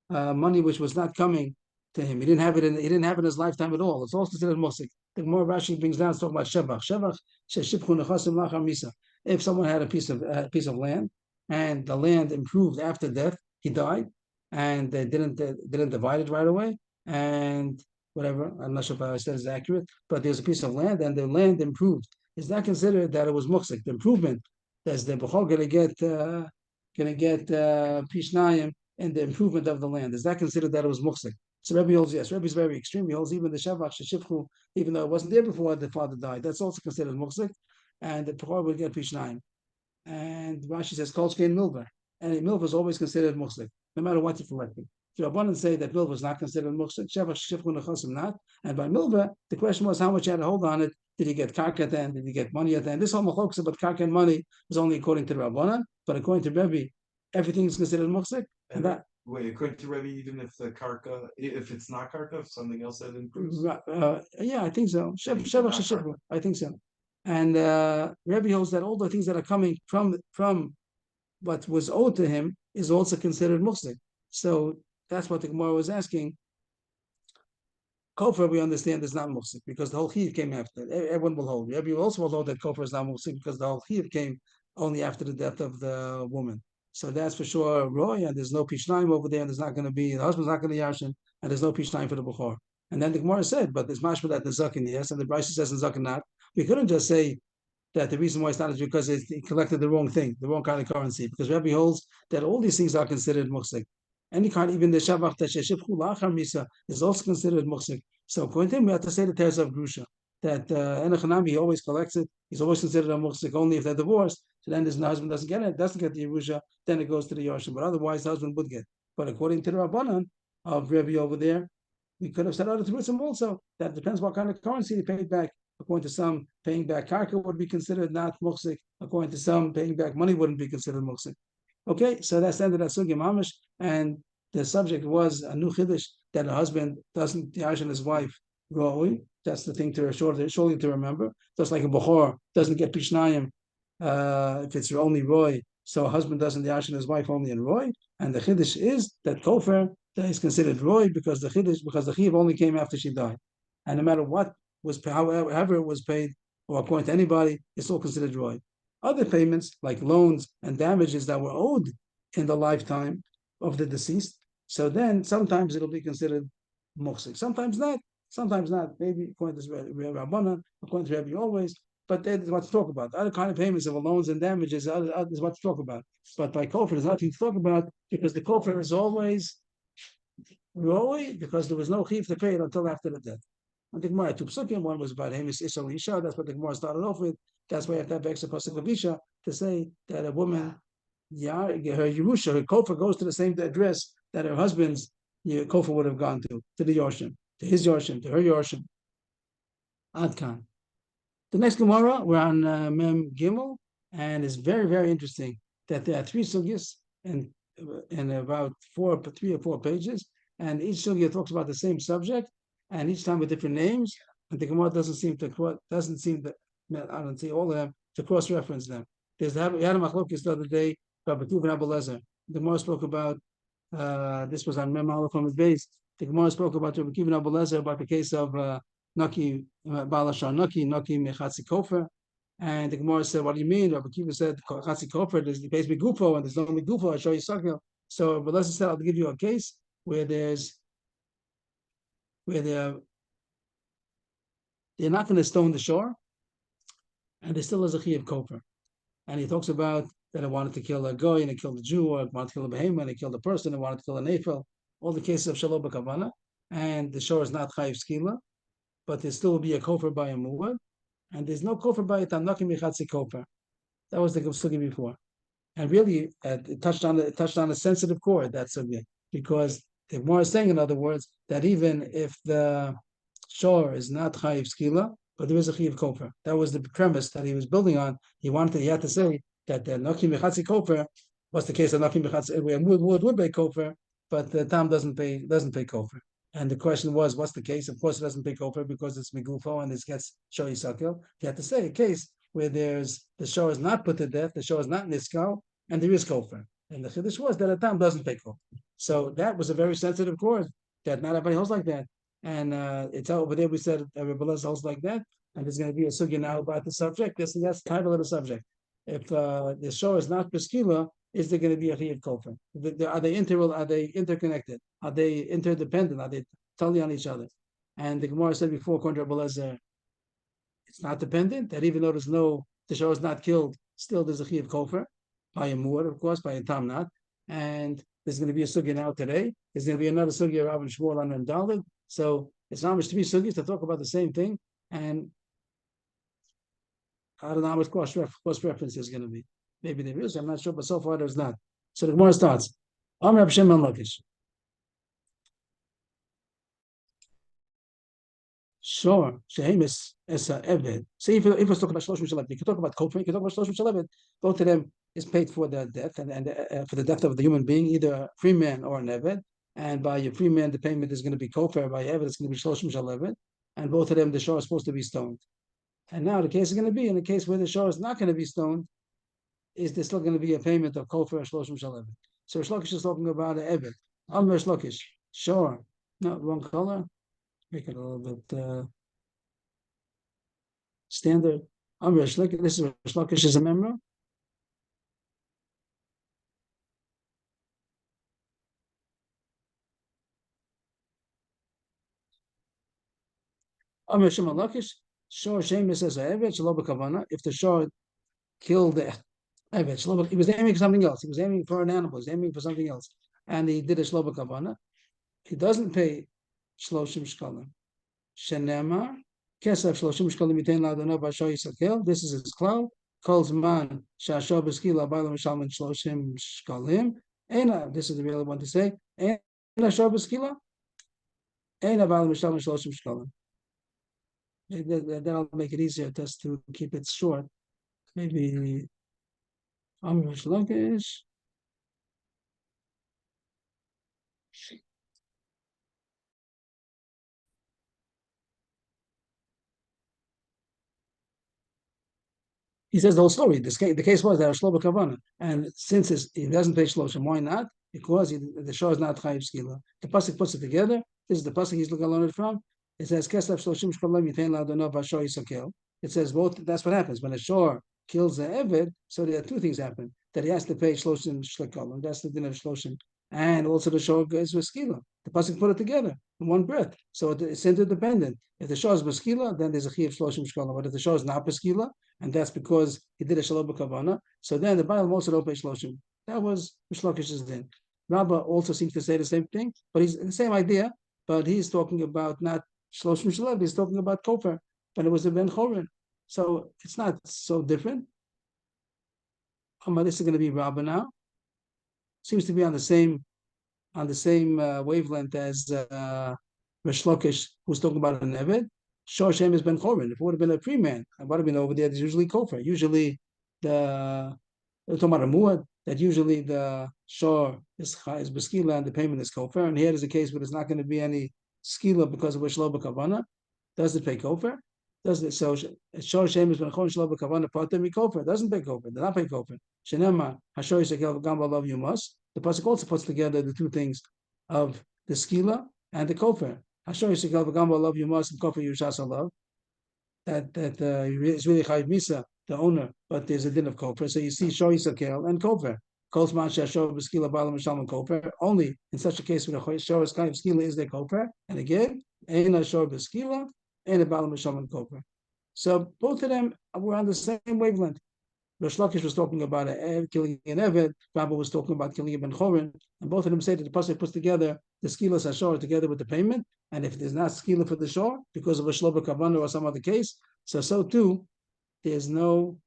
money which was not coming to him. He didn't have it in his lifetime at all. It's all considered musik. The more Rashi brings down, it's talking about shevach. Shevach sheshipchu nechasim lachar misa. If someone had a piece of land and the land improved after death, he died, and they didn't divide it right away, and whatever. I'm not sure if I said is accurate, but there's a piece of land and the land improved. Is that considered that it was muksik? The improvement, that's the bechol going to get pishnayim and the improvement of the land. Is that considered that it was muksik? So Rebbe holds yes. Rebbe is very extreme. He holds even the shevach sheshipchu, even though it wasn't there before the father died. That's also considered muksik, and the pechor would get pishnayim. And Rashi says kol shkein milva, and milva is always considered muksik, no matter what you're collecting. So Rabbanan say that milva is not considered muksik. Shevach sheshipchu nechasim not. And by milva, the question was how much you had to hold on it. Did he get karka at the end? Did he get money at the end? This whole machlokes about karka and money is only according to the Rabbanan, but according to Rebbe, everything is considered muksik. And that wait, according to Rebbe, even if the karka, if it's not karka, if something else that improves. Yeah, I think so. I think so. And Rebbe holds that all the things that are coming from what was owed to him is also considered muksik. So that's what the Gemara was asking. Kofar, we understand, is not muksik because the whole chiyuv came after. Everyone will hold. Rebbe also will hold that kofar is not muksik because the whole chiyuv came only after the death of the woman. So that's for sure Roy, and there's no pishnayim over there, and there's not going to be, the husband's not going to yashin, and there's no pishnayim for the Bukhar. And then the Gemara said, but there's mashma that the zakin, yes, and the Brisa says in zakin not. We couldn't just say that the reason why it's not is because he collected the wrong thing, the wrong kind of currency, because Rebbe holds that all these things are considered muksik. Any kind, even the shavach that sheshipchu lachar misa is also considered muksik. So according to him, we have to say the teres of grusha that enochanami he always collects it. He's always considered a muksik only if they're divorced. So then the husband doesn't get it, doesn't get the Yerusha, then it goes to the Yoshim. But otherwise, the husband would get. But according to the Rabbanan of Rebbe over there, we could have said other Terutzim also. That depends what kind of currency he paid back. According to some, paying back karka would be considered not muksik. According to some, paying back money wouldn't be considered muksik. Okay, so that's the end of that sugya mamish. And the subject was a new chiddush that a husband doesn't yashin his wife roi. That's the thing to surely to remember. Just like a bechor doesn't get pishnayim if it's only Roy, so a husband doesn't yashin his wife only in Roy, and the chiddush is that kofar that is considered Roy because the chiyuv only came after she died, and no matter what was however it was paid or according to anybody, it's all considered Roy. Other payments like loans and damages that were owed in the lifetime of the deceased, so then sometimes it'll be considered muksik, sometimes not. Sometimes not, maybe according to Rabbanan, according to Rebbe always, but that is what to talk about. The other kind of payments of loans and damages is what to talk about. But by kofar, there's nothing to talk about because the kofar is always Roy because there was no chiyuv to pay it until after the death. I think Gemara two psukim. One was about Hamis Ishal Isha. That's what the Gemara started off with. That's why you have to have extra pasuk of Isha to say that a woman, her Yerusha, her kofar goes to the same address that her husband's kofar would have gone to the Yoshim, to his Yoshim, to her Yoshim. Adkan. The next Gemara, we're on Mem Gimel, and it's very, very interesting that there are three sugyas in about 3 or 4 pages, and each sugya talks about the same subject, and each time with different names. And the Gemara doesn't seem to I don't see all of them to cross-reference them. we had a machlokes the other day. Rabbi Kiva and Abba Lezer. The Gemara spoke about this was on Mem Aleph from his base. The Gemara spoke about Rabbi Kiva and Abba Lezer about the case of Naki Balashar Naki Mechatzi Kofer. And the Gemara said, "What do you mean?" Rabbi Kiva said, "Chatzi Kofer. There's the base Gufo, and there's only Gufo. I show you Sakil." So Abba Lezer said, "I'll give you a case where they're not going to stone the shore, and there still is a chi of kofer." And he talks about that I wanted to kill a goy and I killed a Jew, or I wanted to kill a behemoth and I killed a person, I wanted to kill a nefel. All the cases of shalom b'kavana, and the shore is not chayiv skila, but there still will be a kofer by a muad, and there's no kofer by a tanakim mechatzi kofer. That was the sugi before, and really it touched on a sensitive chord, that sugi, because the Gemara is saying, in other words, that even if the shore is not chayiv skila, but there is a chayiv kofer. That was the premise that he was building on. He had to say that the Naki Mechatzi Kofer was the case of Naki Mechatzi, where would pay Kofer, but the Tam doesn't pay Kofer. And the question was, what's the case? Of course, it doesn't pay Kofer because it's Migufo and this gets Shoy Sakil. You have to say a case where the show is not put to death, the show is not Niskal, and there is Kofer. And the Chiddush was that a Tam doesn't pay Kofer. So that was a very sensitive chord that not everybody holds like that. And it's over there. We said Rebbe Lezer holds like that, and there's going to be a sugya now about the subject. That's the title of the subject. If the show is not Beskila, is there going to be a Chiyuv Kofer? Are they interconnected? Are they interdependent? Are they totally on each other? And the Gemara said before, according to Rebbe Lezer, it's not dependent. That even though the show is not killed, still there's a Chiyuv Kofer by a Muad, of course, by a Tam not. And there's going to be a sugya now today. There's going to be another sugya, Rav and Shmuel on and Dalit. So it's not much to be sugyas to talk about the same thing. And I don't know how much cross reference is going to be. Maybe there is, I'm not sure, but so far there's not. So the Gemara starts. Amr Rab Shimon Lakish. Sure, Shehemis is a Eved. See, if we're talking about Shloshim Shalabed, you can talk about Kofer, you can talk about Shloshim Shalabed. Both of them is paid for the death and for the death of the human being, either a free man or an Eved. And by a free man, the payment is going to be Kofer. By Eved, it's going to be Shloshim Shalabed. And both of them, the shore is supposed to be stoned. And now the case is going to be, in the case where the shore is not going to be stoned, is there still going to be a payment of Kofer and Shloshim Shalabed? So Shlokish is talking about an Eved. Amr Shlokish, sure. No, wrong color. Make it a little bit standard. Amr Shlokish, this is Shlokish is a member. Amr Shimon Lakish, Shor Shemis says Eved, Shalob Kavana. If the Shor killed the Eved, he was aiming for something else. He was aiming for an animal. He was aiming for something else. And he did a Shalob Kavana. He doesn't pay Shloshim Shkalim. Shenema, Kesef Shloshim Shkalim Yitain Ladonov Basho Yisakel. This is his cloud. Calls man Shasho Beskila Bailam Shalman Shloshim Shkalim. Ena, this is the real one to say. Ena Shasho Beskila. Ena Bailam Shalman Shloshim Shkalim. That'll make it easier just to keep it short. Maybe Amr Shlokish. He says the whole story. The case was that Shlomo Kavana, and since he doesn't pay Shloshim, why not? Because the show is not Chayiv Skila. The pasuk puts it together. This is the pasuk he's looking at it from. It says Kesef Shloshim Shkolam Yitain Ladonov Vasho Yisakel. It says both. That's what happens when a shore kills the Eved. So there are two things happen: that he has to pay Shloshim Shkolam. That's the din of Shloshim, and also the shore is with Skila. The pasuk put it together in one breath. So it's interdependent. If the shore is Beskila, then there's a Chi of Shloshim Shkolam. But if the shore is not Beskila, and that's because he did a Shalom B'Kavana, so then the Bible also don't pay Shloshim. That was Mishlokish's din. Rabbah also seems to say the same thing, but he's the same idea, but he's talking about not Shloshim Shalom, he's talking about Kofer, but it was a Ben Chorin. So it's not so different. This is going to be Rabbah now. Seems to be on the same wavelength as Mishlokish, who's talking about an Eved. Shor Shem has been Chorin. If it would have been a free man, it would have been over there. There's usually Kofer. Usually we're talking about a Muad, that usually the Shor is Beskila and the payment is Kofer. And here is a case where there's not going to be any Skila because of Shlo B'Kavana. Does it pay Kofer? doesn't it? So Shor Shem is Benachon Shlo B'Kavana Potter Mikofer. Doesn't pay Kofer. They're not paying Kofer. Shenema Hashor Yisakel Gamba Love You Must. The pasuk also puts together the two things of the skila and the Kofer. Hashor Yisakel Gamba Love You Must and Kofer Yushasa Love. That is really Chayiv Misa, the owner, but there's a din of Kofer. So you see Shor Yisakel and Kofer. Kolsman Shashor B'Skila Balam Mishal and Kofer. Only in such a case when a Shor is kind of skila is there Kofer. And again, Ein Shor B'Skila. And a Baal Misham and Kofer. So both of them were on the same wavelength. Rosh Lakish was talking about killing an Eved, Bava was talking about killing a Ben Chorin, and both of them say that the pasuk puts together the skila Sashor together with the payment, and if there's not skila for the shor because of a shloba kavana or some other case, so too there's no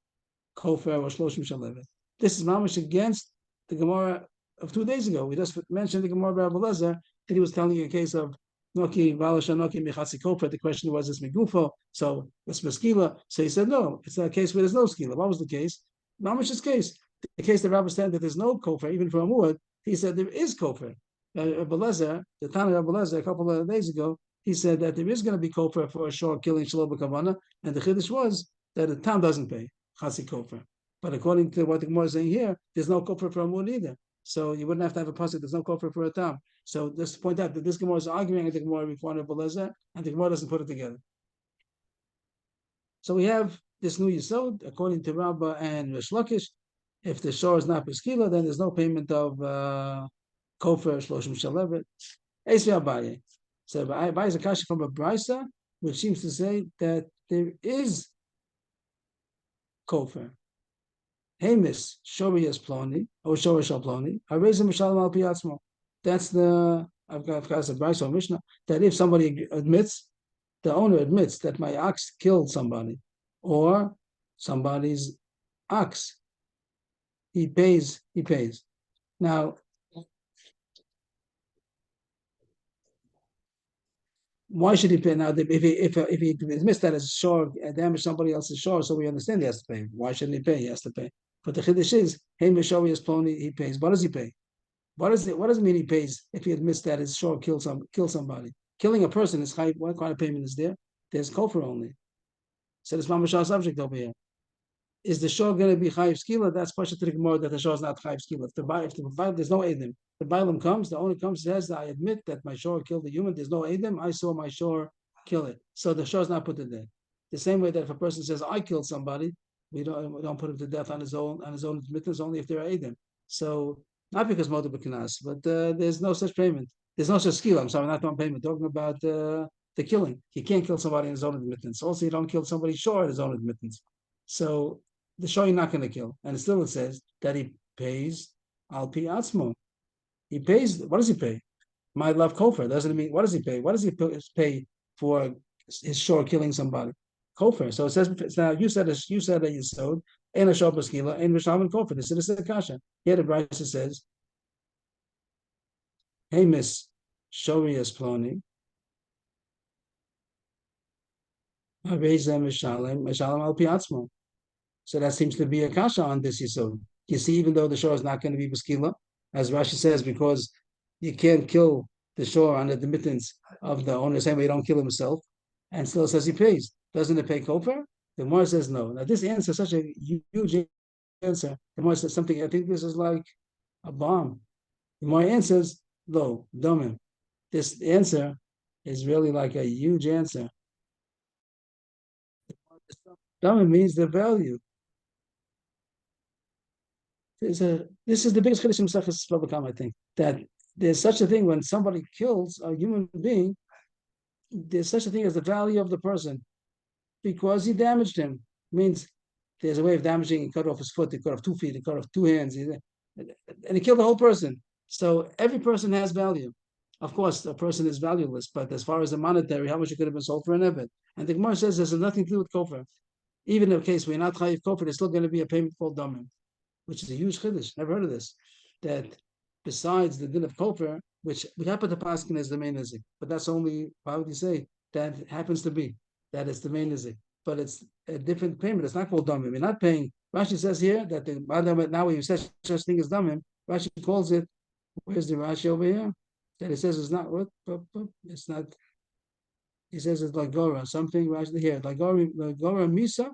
kofer or shloshim shalevet. This is mamish against the Gemara of 2 days ago. We just mentioned the Gemara of Rabbi Lezer that he was telling you a case of Noki Valasha Noki Michatzi Kofer. The question was, is Migufo? So it's Skila. So he said, no, it's a case where there's no Skila. What was the case? Mamish's case. The case that Rabbi said that there's no Kofer, even for a Muad, he said there is Kofer. Rabbi Lezer, the Tana Rabbi Lezer, a couple of days ago, he said that there is going to be Kofer for a shor killing Shaloba Kavana, and the Chiddush was that the town doesn't pay Chatzi Kofer. But according to what the Gemara is saying here, there's no Kofer for a Muad either. So you wouldn't have to have a pasuk. There's no kofer for a tam. So just to point out that this Gemara is arguing, I think Gemara required of Belezer, and the Gemara doesn't put it together. So we have this new Yisod, according to Rabbah and Resh Lakish. If the shor is not Beskila, then there's no payment of kofer shloshim shalevet. Eisvi Abaye. So Abaye is a kasha from a brisa, which seems to say that there is kofer. Hamis Shorias Ploni or Shorish Ploni. I raise him Mishalim Al Piatzmo. That's the I've got a Bryce or Mishnah that if somebody admits, the owner admits that my ox killed somebody or somebody's ox, he pays. Now, why should he pay? Now, if he admits that as shore damage somebody else's shore, so we understand he has to pay. Why shouldn't he pay? He has to pay. But the chiddush is, hey, Mishori Ploni, he pays. What does he pay? What does it mean he pays if he admits that his shore kill somebody? Killing a person is high. What kind of payment is there? There's kofer only. So this mamash subject over here. Is the shore going to be chayiv skila? That's question to the Gemara that the shore is not chayiv skila. If there's no edim, the bailam comes, the owner comes, says, I admit that my shore killed a human. There's no edim. I saw my shore kill it. So the shore is not put to death. The same way that if a person says I killed somebody, we don't put him to death on his own admittance, only if there are edim. So not because motor b'kinas, but there's no such payment. There's no such skill. I'm sorry, not on payment. Talking about the killing. He can't kill somebody in his own admittance. Also, you don't kill somebody short in his own admittance. So the shor you're not going to kill. And still it says that he pays al pi atzmo. He pays, what does he pay? My love kofer. Doesn't it mean, what does he pay? What does he pay for his shor killing somebody? Kofer. So it says, now you said that you sowed, and a shor baskila, and Risham kofer. This is the kasha. Here the Bryce says, hey, Miss Shorias Ploni. Mishalem al piatzmo. So that seems to be a kasha on this yisod. You see, even though the shore is not going to be baskila, as Rashi says, because you can't kill the shore on the admittance of the owner, same way you don't kill himself, and still says he pays. Doesn't it pay kofer? The Gemara says no. Now this answer is such a huge answer. The Gemara says something, I think this is like a bomb. The Gemara answers, lo, domim. This answer is really like a huge answer. Domim means the value. This is the biggest chiddush in Masechus Bava Kamma, I think, that there's such a thing when somebody kills a human being, there's such a thing as the value of the person because he damaged him. It means there's a way of damaging. He cut off his foot, he cut off 2 feet, he cut off 2 hands, and he killed the whole person. So every person has value. Of course, a person is valueless, but as far as the monetary, how much it could have been sold for an eved. And the Gemara says there's nothing to do with kofer. Even in the case we're not chayiv kofer, there's still going to be a payment called damim, which is a huge chiddush. Never heard of this. That besides the din of kofer, which we happen to paskin as the main nizik, but that's only, why would you say that happens to be that it's the main nizik, but it's a different payment. It's not called damim. You're not paying. Rashi says here that the now when you say such thing as damim, Rashi calls it. Where's the Rashi over here? That it says it's not what? It's not. He says it's like Gora, something right here. Like Gora Misa,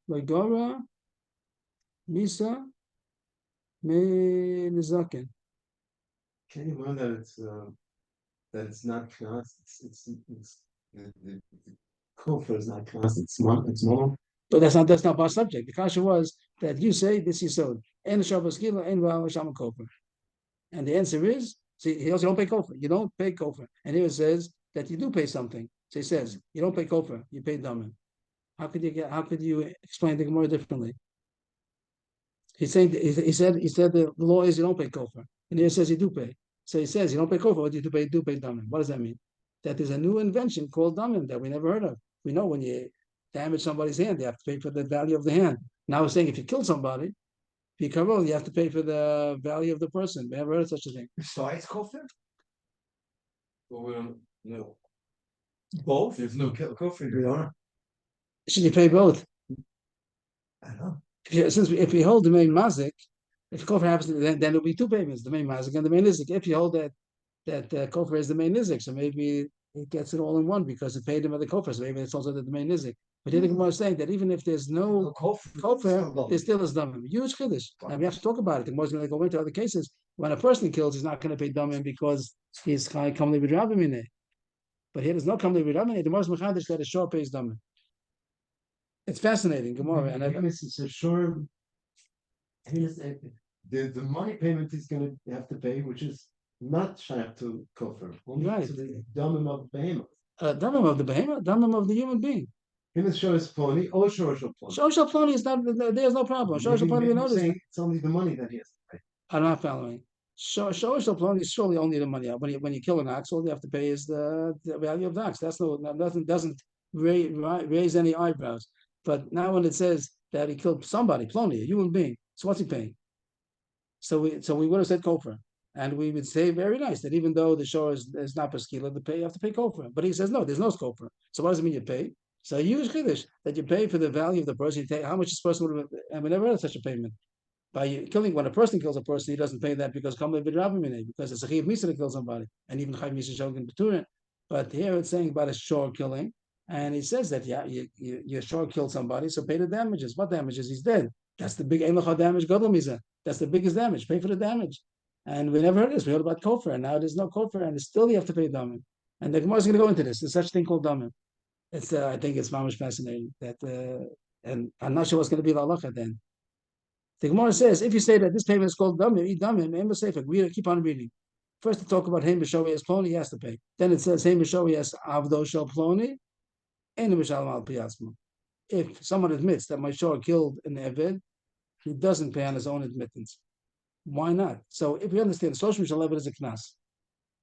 like Gora Misa Me Nizakin. Can you mind that it's not class? It's the kofar is not class. It's more. But that's not our subject. The kasha was that you say this is so. And Shabbos Kila and Shama Kofer. And the answer is, see, he also don't pay kofar. You don't pay kofar. And here it says that you do pay something. So he says you don't pay kofar, you pay daman. How could you explain the Gemara differently? He said the law is you don't pay kofar. And here it says you do pay. So he says you don't pay kofar, but you do pay daman. What does that mean? That there's a new invention called daman that we never heard of. We know when you damage somebody's hand, you have to pay for the value of the hand. Now we're saying if you kill somebody, you have to pay for the value of the person. We never heard of such a thing. Besides kofar? Well, we don't know. Both? There's no kofar. We don't know. Should you pay both? I don't know. If you hold the main mazik, if kofar happens, then it'll be two payments: the main mazik and the main nizik. If you hold that kofar is the main nizik, so maybe it gets it all in one because it paid him at the kofar. So maybe it's also the main nizik. But here the Gemara is saying that even if there's no kofar, there still is damim. Huge chiddush, and we have to talk about it. The Gemara is going to go into other cases when a person kills, he's not going to pay damim because he's chai kamli b'drabim in it. But here there's no kamli b'drabim in it. The Gemara is mechadish that a shor pays damim. It's fascinating, Gemara, and it's a sure. The money payment is going to have to pay, which is not shayach to kofar, only Right. to the damim of behemoth. damim of the behemoth, damim of the human being. Him is shows ploni or shows ploni. Shoshal ploni is not. There's no problem. Shoshal ploni, we know this. It's only the money that he has to pay. I'm not following. Shoshal ploni is surely only the money. When you kill an ox, all you have to pay is the value of the ox. That's doesn't raise any eyebrows. But now when it says that he killed somebody, ploni, a human being, so what's he paying? So we would have said kofar, and we would say very nice that even though the shore is not paskila, you have to pay kofar. But he says no, there's no kofar. So what does it mean you pay? So a huge chiddush that you pay for the value of the person. You take how much this person would have, and we never had such a payment. By killing, when a person kills a person, he doesn't pay that because because it's a chiv misa to kill somebody, and even chiv misa shogun beturin. But here it's saying about a shore killing, and he says that you shore killed somebody, so pay the damages. What damages? He's dead. That's the big elocha damage. Gadol misa. That's the biggest damage. Pay for the damage. And we never heard this. We heard about kofar, and now there's no kofar, and still you have to pay damage. And the Gemara is going to go into this. There's such a thing called damage. It's I think it's mamish fascinating that, and I'm not sure what's going to be the halacha then. The Gemara says if you say that this payment is called damim, eat damim, and sefer. We keep on reading. First, to talk about Haim B'Shovi as Ploni, he has to pay. Then it says Haim B'Shovi as Avdo Shel Ploni, and Mishalom Al Piyasma. If someone admits that my shor killed an Eved, he doesn't pay on his own admittance. Why not? So if we understand, Shlosh Mishal Eved is a knas.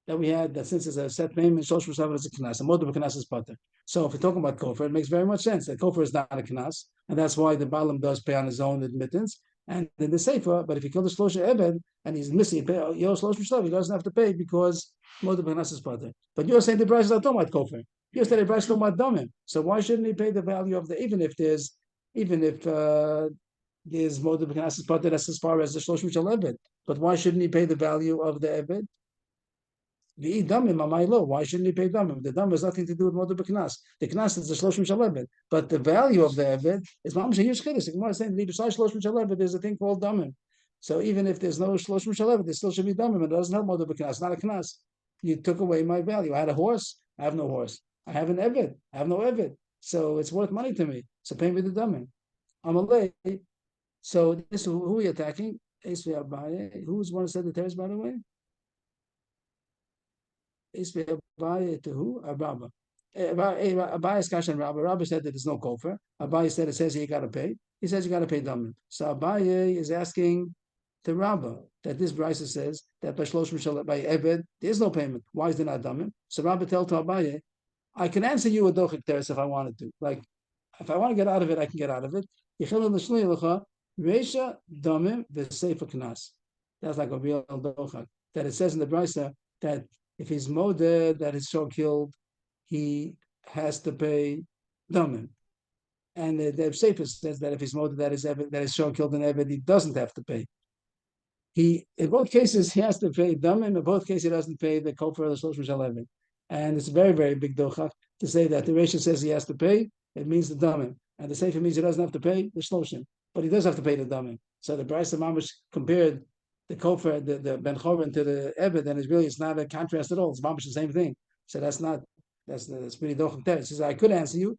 That we had, that since it's a set payment, Shlosh Mishal Eved is a knas, and Modeh B'Knas is pater. So if we're talking about kofar, it makes very much sense that kofar is not a knas, and that's why the Balaam does pay on his own admittance. And in the sefer, but if he killed a Shlosh Eved and he's missing, he doesn't have to pay because Modeh B'Knas is pater. But you're saying the price is not talking about kofar. You're saying the price is talking about damim. So why shouldn't he pay the value of the even if there's Modeh B'Knas is pater, that's as far as the Shlosh Mishal Eved. But why shouldn't he pay the value of the Eved? Why shouldn't he pay damim? The damim has nothing to do with Modeh B'Knas. The Knas is the Shlosh Mishal Eved, but the value of the Eved is mamish a huge chiddush. The Gemara is saying that besides Shlosh Mishal Eved, there's a thing called damim. So even if there's no Shlosh Mishal Eved, there still should be damim, and it doesn't have Modeh B'Knas. It's not a Knas. You took away my value. I had a horse. I have no horse. I have an Eved. I have no Eved. So it's worth money to me. So pay me the damim. I'm a lay. So this who are we attacking? Who's one who said the teres, by the way? Abaye to who? Rabba. Abaye's kash and Rabba. Rabba said that there's no kofar. Abaye said it says you got to pay. He says you got to pay damim. So Abaye is asking the Rabba that this brisa says that by Shlosh Mishal by Eved there is no payment. Why is there not damim? So Rabba tells to Abaye, I can answer you a dochik teres if I wanted to. Like if I want to get out of it, I can get out of it. Reisha damim v'sefer knas. That's like a real dochik. That it says in the brisa that if he's modeh that is so killed, he has to pay damim. And the Sefer says that if he's modeh that is so killed in Eved, he doesn't have to pay. In both cases he has to pay damim. In both cases he doesn't pay the kofar of the Shlosh Mishal Eved. And it's a very, very big dochak. to say that the Rishon says he has to pay, it means the damim. And the Sefer means he doesn't have to pay the shloshim. But he does have to pay the damim. So the Brisa Mamash compared the Kofer, the Ben Chorin to the Ebed, and it's not a contrast at all. It's Mamash the same thing. So that's pretty dochak teretz. He says, I could answer you,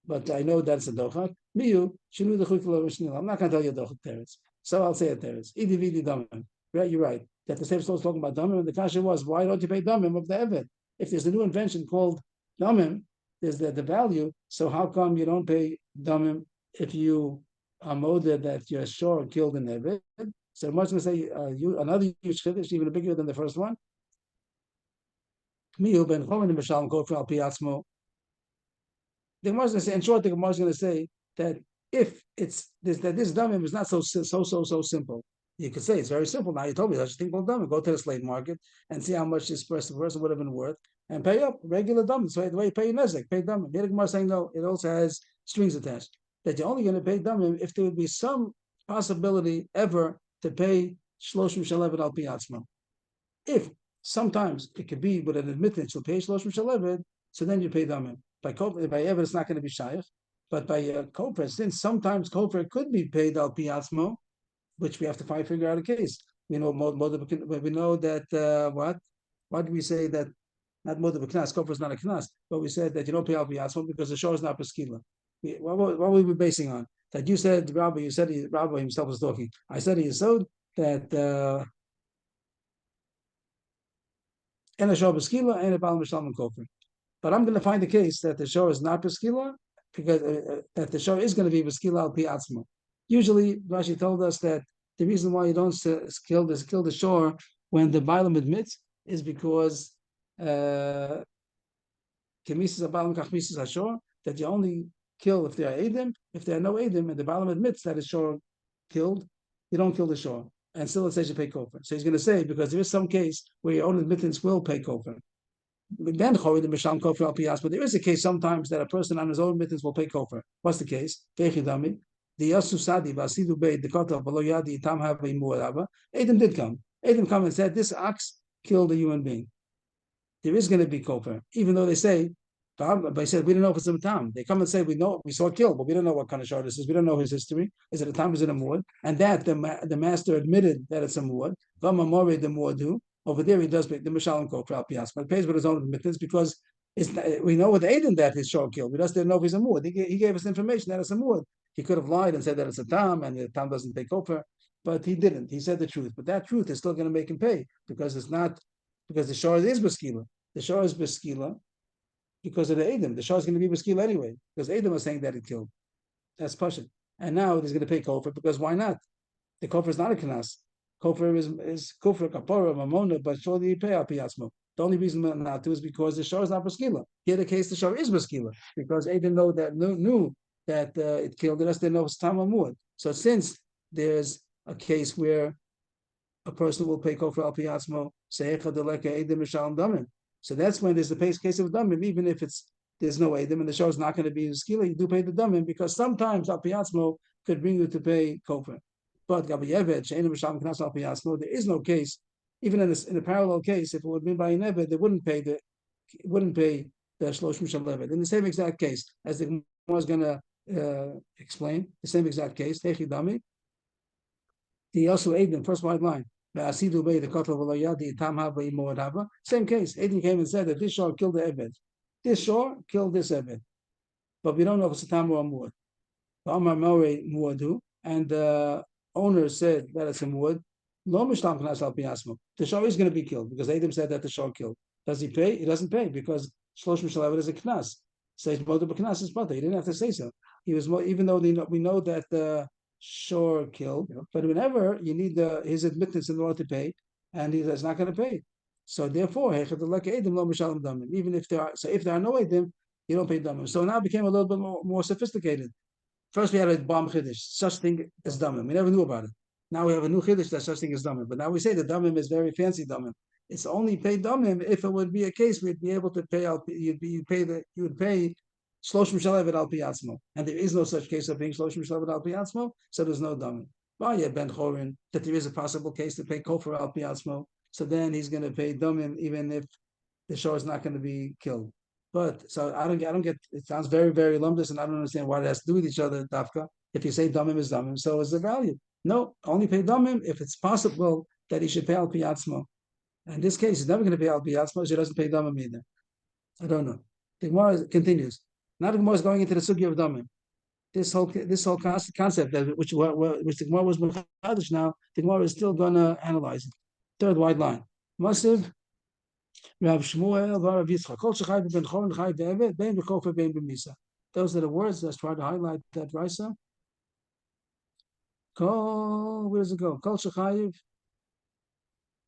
but I know that's a dochak. Miyu, shinu the chukla. I'm not going to tell you a dochak teretz. So I'll say a teretz. Idi vidi damim. Right, you're right. That the Sefer is talking about damim, and the kasha was, why don't you pay damim of the Ebed? If there's a new invention called damim, there's the value. So how come you don't pay damim if you are moded that you're sure killed an Ebed? So much to say another huge chiddush, even bigger than the first one. Miu ben chomin b'shalom kofer al pi atzmo. The Gemara is going to say, in short, the Gemara is going to say that if it's this damim is not so simple. You could say it's very simple. Now you told me that's a thing called damim. Go to the slave market and see how much this person would have been worth and pay up regular damim. So the way you pay nezek, pay damim. The Gemara is saying no, it also has strings attached. That you're only going to pay damim if there would be some possibility ever to pay shloshim shalevet al pi atzmo. If sometimes it could be with an admittance you'll pay shloshim shalevet, so then you pay damim. By Ever, it's not going to be shaykh, but by Kofer, since sometimes Kofer could be paid al pi atzmo, which we have to figure out a case. We know we know that what did we say that not moed b'knas, Kofer is not a knas, but we said that you don't pay al pi atzmo because the shor is not paskila. What were we basing on? That you said Rabbi, Rabbi himself was talking. I said he showed that and a shor paskila and a bal mishlam and Kofer. But I'm going to find a case that the shor is not paskila because that the shor is going to be paskila al pi atzmo. Usually, Rashi told us that the reason why you don't kill the shor when the bailam admits is because kemisis abalim kachmisis hashor, that you only kill if there are edim. If there are no edim and the bailam admits that is shor killed, you don't kill the shor. And still it says you pay kofer. So he's going to say because there is some case where your own admittance will pay kofer. But there is a case sometimes that a person on his own admittance will pay kofer. What's the case? The Yasu Sadi Basidu Bey the Kota below Yadi Tam have a Muaraba. Adam did come. Adam come and said this ox killed a human being. There is going to be kofer, even though they say, but they said we don't know if it's a tam. They come and say we saw it killed, but we don't know what kind of shor this is. We don't know his history. Is it a tam? Is it a muad? And that the master admitted that it's a muad. Vamamore the muadu. Over there he does pay the mishalim kofer al pias, but pays with his own admittance because we know with Adam that his shor killed. We just didn't know if he's a muad. He gave us information that it's a muad. He could have lied and said that it's a tam and the tam doesn't pay kofer, but he didn't. He said the truth. But that truth is still going to make him pay because the shor is beskila. The shor is beskila because of the Edom. The shor is going to be beskila anyway because Edom was saying that it killed. That's pashut. And now he's going to pay kofer because why not? The kofer is not a knas. Kofer is kofer kapora mamona, but surely you pay al piasmo. The only reason not to is because the shor is not beskila. Here the case the shor is beskila because Edom knew that it killed the rest. They know it's tam amud. So since there's a case where a person will pay kofer al piasmo, seicha deleka edim mishalom damim. So that's when there's the case of damim, even if there's no edim and the shor is not going to be skila, you do pay the damim because sometimes al piasmo could bring you to pay kofer. But gabi eved she'enim mishalom knas al piasmo, there is no case, even in a parallel case, if it would be by an eved, they wouldn't pay the shloshim shalevet. In the same exact case as the was going to explain the same exact case. Techidami. He also Aiden, first white line. Same case. Aiden came and said that this shor killed the Ebed. This shor killed this Ebed. But we don't know if it's a tam or a muad. And the owner said that it's a muad. The shor is going to be killed because Aiden said that the shor killed. Does he pay? He doesn't pay because shloshim shalavet is a knas. Says moed b'knas is butter. He didn't have to say so. He was even though we know that the shor killed, but whenever you need his admittance in order to pay, and he's not going to pay. So therefore, even if there are no edim, you don't pay damim. So now it became a little bit more sophisticated. First we had a bomb chiddush, such thing as damim. We never knew about it. Now we have a new chiddush that such thing as damim. But now we say the damim is very fancy damim. It's only paid damim if it would be a case we'd be able to pay out. You would pay shloshim shalevet al piatzmo, and there is no such case of paying shloshim shalevet al piatzmo, so there's no damim. Vaya ben chorin that there is a possible case to pay kofer al piatzmo, so then he's going to pay damim even if the shor is not going to be killed. But so I don't get. It sounds very very lumpus, and I don't understand what it has to do with each other. Dafka. If you say damim is damim, so is the value. No, only pay damim if it's possible that he should pay al piyatzmo. In this case, he's never going to pay al piyatzmo, so he doesn't pay damim either. I don't know. The Gemara continues. Now the Gemara is going into the sugi of damim. This whole concept that which the Gemara was mechadish now, the Gemara is still going to analyze it. Third white line. Masiv Rav Shmuel Rav Yitzchak Kol Shechai Ben Choron Chai Be'eved Ben B'Kofer Ben B'Misa. Those are the words. Let's try to highlight that Raisa. Kol, where does it go? Kol Shechai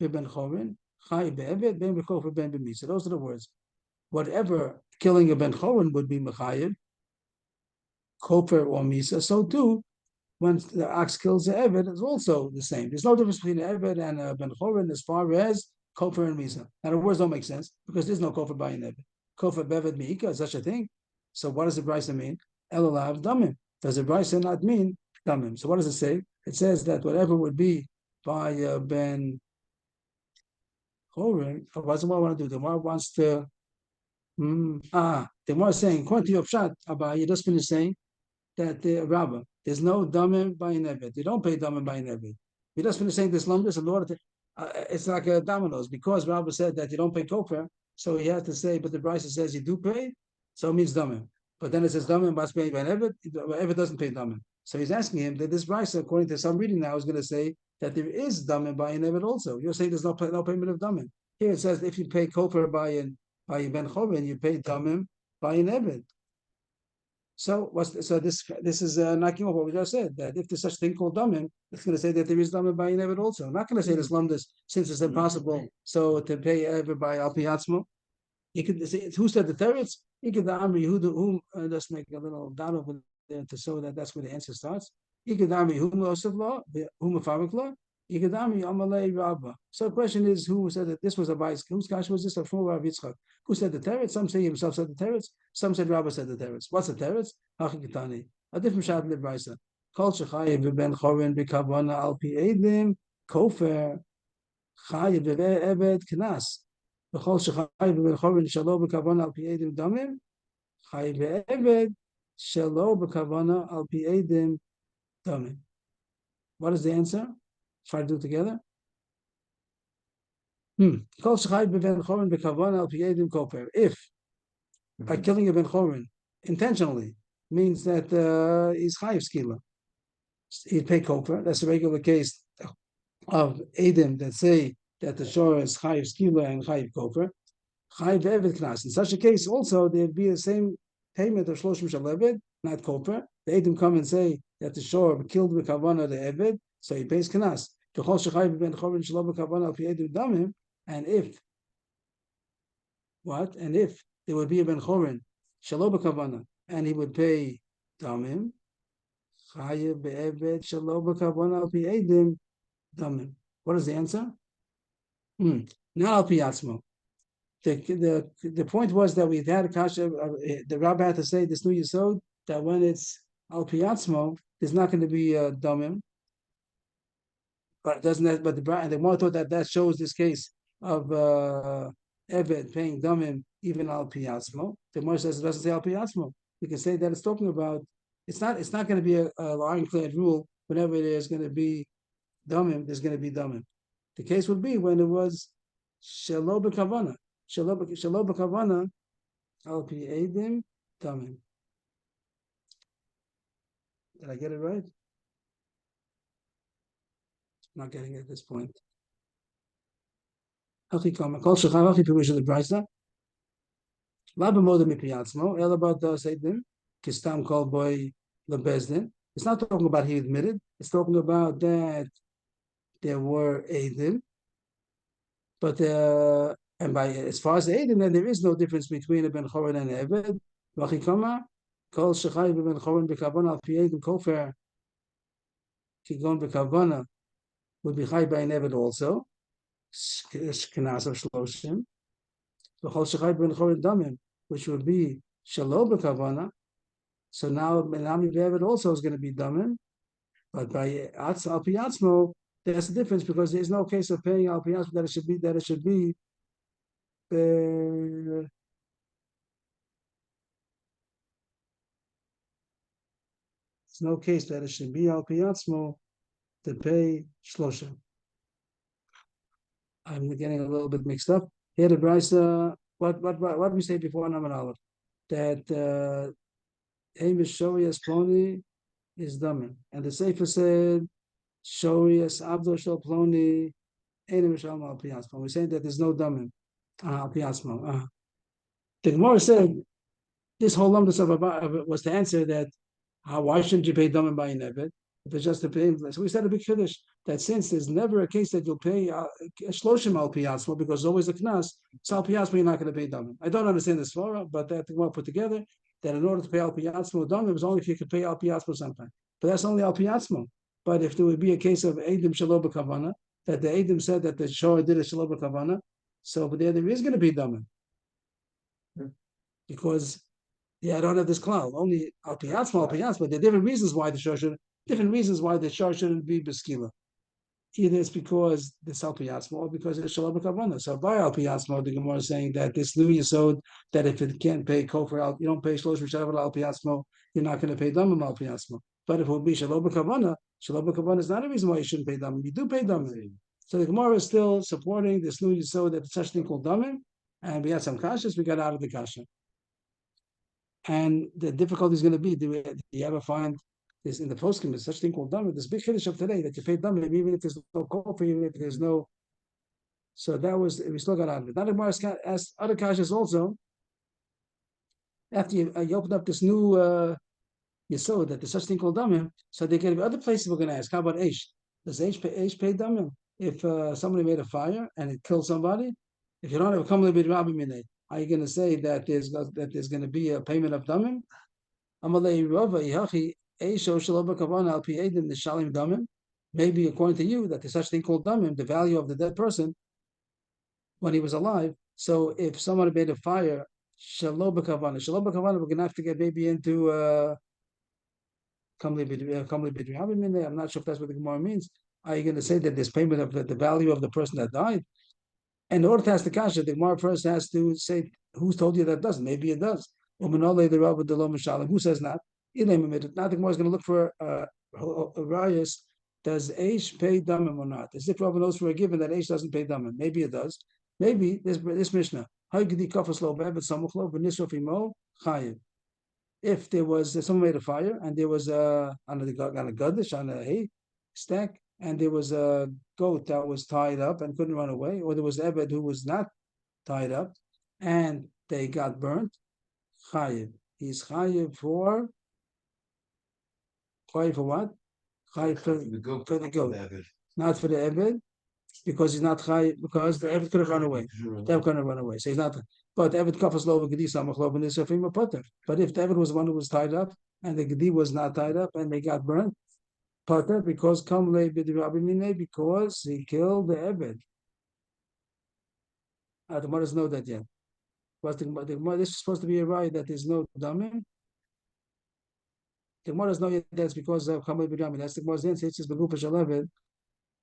Ben Choron Chai Be'eved Ben B'Kofer Ben B'Misa. Those are the words. Whatever killing a Ben Choron would be Mechayev, Kofer or Misa, so too, when the ox kills the Eved, it's also the same. There's no difference between the Eved and a Ben Choron as far as Kofer and Misa. Now the words don't make sense because there's no Kofer by an Eved. Kofer Beved Miika is such a thing. So what does the Brisa mean? Elolav Damim. Does the Brisa not mean Damim? So what does it say? It says that whatever would be by Ben Choron, what's the one I want to do? The one wants to the Gemara is saying, according to your pshat, Abba, you just finished saying that the Rabbah, there's no damim by an eved. You don't pay damim by an eved. You just finished saying this lumbus in order to, it's like a dominoes, because Rabbah said that you don't pay kofer, so he has to say, but the Brisa says you do pay, so it means damim. But then it says damim must pay by an eved, eved doesn't pay damim. So he's asking him that this Brisa, according to some reading now, is going to say that there is damim by an eved also. You're saying there's no payment of damim. Here it says if you pay kofer by Ben Choron, you pay damim by an eved. So this is knocking off what we just said, that if there's such thing called damim, it's going to say that there is damim by an eved also. I'm not going to say this lumdus since it's impossible. So to pay eved by al piyatzmo, you could say who said the teretz? You could the Amri who just make a little dot over there to show that that's where the answer starts. You could Amri who osef law, who mafavik law. You could Amri amalei rabba. So the question is, who said that this was a bias? Whose kash was this? From Rav Yitzchak. Who said the teretz? Some say himself said the teretz. Some said Rabba said the teretz. What's the teretz? Hachikitani. A different shot in the brisa. Kol shechayev ben chorin b'kavana al pi edim kofer chayev eved knas. V'chol shechayev ben chorin shalo b'kavana al pi edim damim chayev eved shalo b'kavana al pi edim damim. What is the answer? Try to do it together. If by killing a ben chorin intentionally means that he's chayiv skila, he'd pay kofer. That's a regular case of edim that say that the shor is chayiv skila and chayiv kofer. Chayiv eved knas. In such a case, also there'd be the same payment of shloshim shel eved, not kofer. The edim come and say that the shor killed with kavana the eved, so he pays knas. And if what? And if there would be a ben chorin shelo b'kavana, and he would pay damim, chayev be'eved shelo b'kavana al pi edim damim. What is the answer? Not al pi atzmo. The point was that we had a kasha. The rabbi had to say this new yisod that when it's al pi atzmo, there's not going to be damim. But doesn't that? But the Gemara thought that shows this case of eved paying damim even al piyatzmo. The Gemara says it doesn't say al piyatzmo. We can say that it's talking about. It's not going to be a ironclad rule. Whenever there's going to be damim, there's going to be damim. The case would be when it was shelo b'kavana, shelo b'kavana al pi edim damim. Did I get it right? Not getting it at this point. Hachi kamma kol shechar hachi pirush the brisa. Laba moda mipiyatzmo. El about the seidim kistam kol boy lebezdin. It's not talking about he admitted. It's talking about that there were edim. But and by as far as the edim, then there is no difference between a ben chorin and an eved. Hachi kamma kol shechar ben chorin b'kavana al pi edim kofer kigon b'kavana would be chai by an eved also. Knas of shloshim. The whole shechai ben chorin damim, which would be shalo b'kavana. So now menami be'eved also is going to be damim, but by al piyatzmo there's a difference because there's no case of paying al piyatzmo that it should be There's no case that it should be al piatzmo to pay shlosha. I'm getting a little bit mixed up. Here the brisa, what we say before Naman Aleph, that Hamish Shorias Ploni is damin. And the Sefer said Shorias Abdo Shal Ploni Enim Shal Al Piatzmo. We're saying that there's no damin al piatzmo. The Gemara said this whole lumdus of was to answer that why shouldn't you pay damin by an evet if it's just a payment? So we said a big chiddush that since there's never a case that you'll pay shloshim al piatzmo because there's always a knas, so al piatzmo you're not going to pay damin. I don't understand this svara, but that the Gemara put together that in order to pay al piatzmo damin, it was only if you could pay al piatzmo sometime. But that's only al piatzmo. But if there would be a case of edim shelo b'kavana, that the edim said that the shor did a shelo b'kavana, so but there is going to be damin because. Yeah, I don't have this cloud. Only al piatzmo. But there are different reasons why the shor shouldn't be beskila. Either it's because this al piatzmo or because it's shalom b'kavana. So by al piatzmo, the Gemara is saying that this new yisod that if it can't pay kofar al, you don't pay shlosh v'shav al piatzmo, you're not going to pay damim al piatzmo. But if it will be shalom b'kavana is not a reason why you shouldn't pay damim. You do pay damim. So the Gemara is still supporting this new yisod that such thing called damim, and we had some kashas. We got out of the kasha. And the difficulty is going to be: do you ever find this in the poskim? There's such thing called damim. This big chiddush of today that you pay damim even if there's no kofar, even if there's no. So that was we still got out of it. Now the Gemara asked other kashas also. After you opened up this new yesod that there's such thing called damim, so they get other places we're going to ask. How about eish? Does eish pay damim if somebody made a fire and it killed somebody? If you don't have a kamma b'drabim minay, are you going to say that there's going to be a payment of damim? Maybe according to you that there's such thing called damim, the value of the dead person when he was alive. So if someone made a fire, shalom b'kavana, we're going to have to get maybe into kamli b'drabim. I'm not sure if that's what the Gemara means. Are you going to say that there's payment of the value of the person that died? And in order to ask the kasha, the Gemara first has to say, who's told you that doesn't? Maybe it does. Who says not? Now the Gemara is going to look for a rayas. Does Aish pay damim or not? As if Rabbi knows for a given that Aish doesn't pay damim. Maybe it does. Maybe this Mishnah. If there was someone made a fire and there was on a gadish on a hay stack, and there was a goat that was tied up and couldn't run away, or there was Ebed who was not tied up, and they got burnt, chayiv. He's chayiv for what? Chayiv for the goat, not for the Ebed, because he's not chayiv, because the Ebed could have run away. The Ebed couldn't run away, so he's not. But Ebed kafas lo v'gedi samach lo v'nisafim a potter. But if the Ebed was the one who was tied up, and the gedi was not tied up, and they got burnt, potter because because he killed the Ebed. The Gemara doesn't know that yet. But this is supposed to be a right that there's no damim. The Gemara doesn't know yet that's because of kamma b'drabim. That's the Gemara's answer. It says begufa shel Ebed.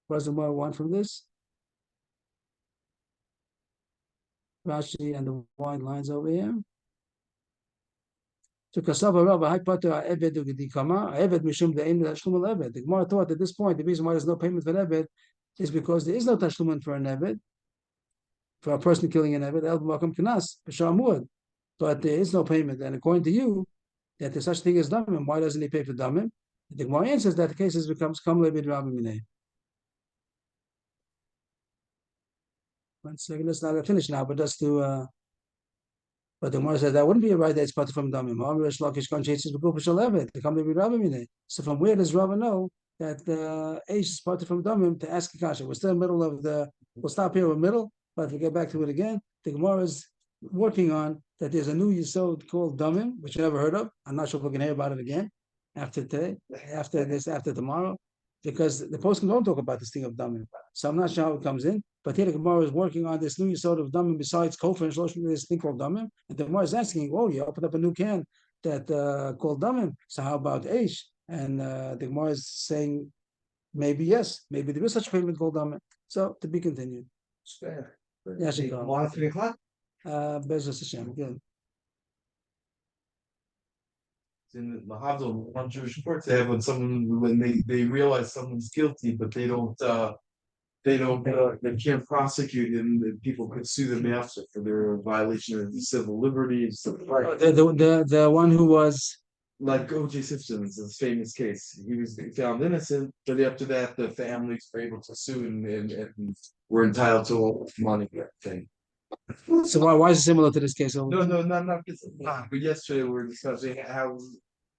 What does the Gemara want from this? Rashi and the wide lines over here. To Kasava Rabba, High Potter, Ebed Ugdi Kama, Ebed Mishum the Aim Tashlum Ebed. The Gemara thought at this point the reason why there's no payment for Ebed is because there is no Tashlum for an Ebed, for a person killing an Ebed, El Makam Knas, Shamud. But there is no payment. And according to you, that there's such thing as Damim, why doesn't he pay for Damim? The Gemara answers that the case becomes Kamle Bid Rabbi Minei. One second, let's not finish now, but just to but the Gemara says that wouldn't be a right that it's part from Damim. So from where does Rava know that the Aish is part from Damim to ask Akasha? We're still in the middle of we'll stop here in the middle, but if we get back to it again, the Gemara is working on that there's a new Yisod called Damim, which you never heard of. I'm not sure if we're going to hear about it again after today, after tomorrow, because the poskim don't talk about this thing of Damim. So I'm not sure how it comes in. But here the Gemara is working on this new Yisod of Damim besides Kofar and Shloshim, this thing called Damim. And the Gemara is asking, oh, you opened up a new can that called Damim. So how about Aish? And the Gemara is saying, maybe yes, maybe there is such a payment called Damim. So to be continued. Yeah, Tomorrow 3 o'clock. Bezos Hashem. Good. in the Havdol, one Jewish courts, they have when they realize someone's guilty, but they can't prosecute him, and people could sue them after for their violation of the civil liberties, stuff like The one who was like O.J. Simpson's this famous case. He was found innocent, but after that, the families were able to sue him and were entitled to all the money and everything. so why is it similar to this case? No, not this. But yesterday we were discussing how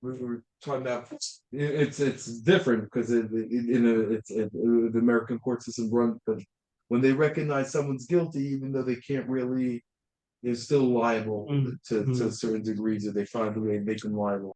we were talking about it's different because the American court system run, but when they recognize someone's guilty, even though they can't really, they're still liable to certain degrees if they find a way to make them liable.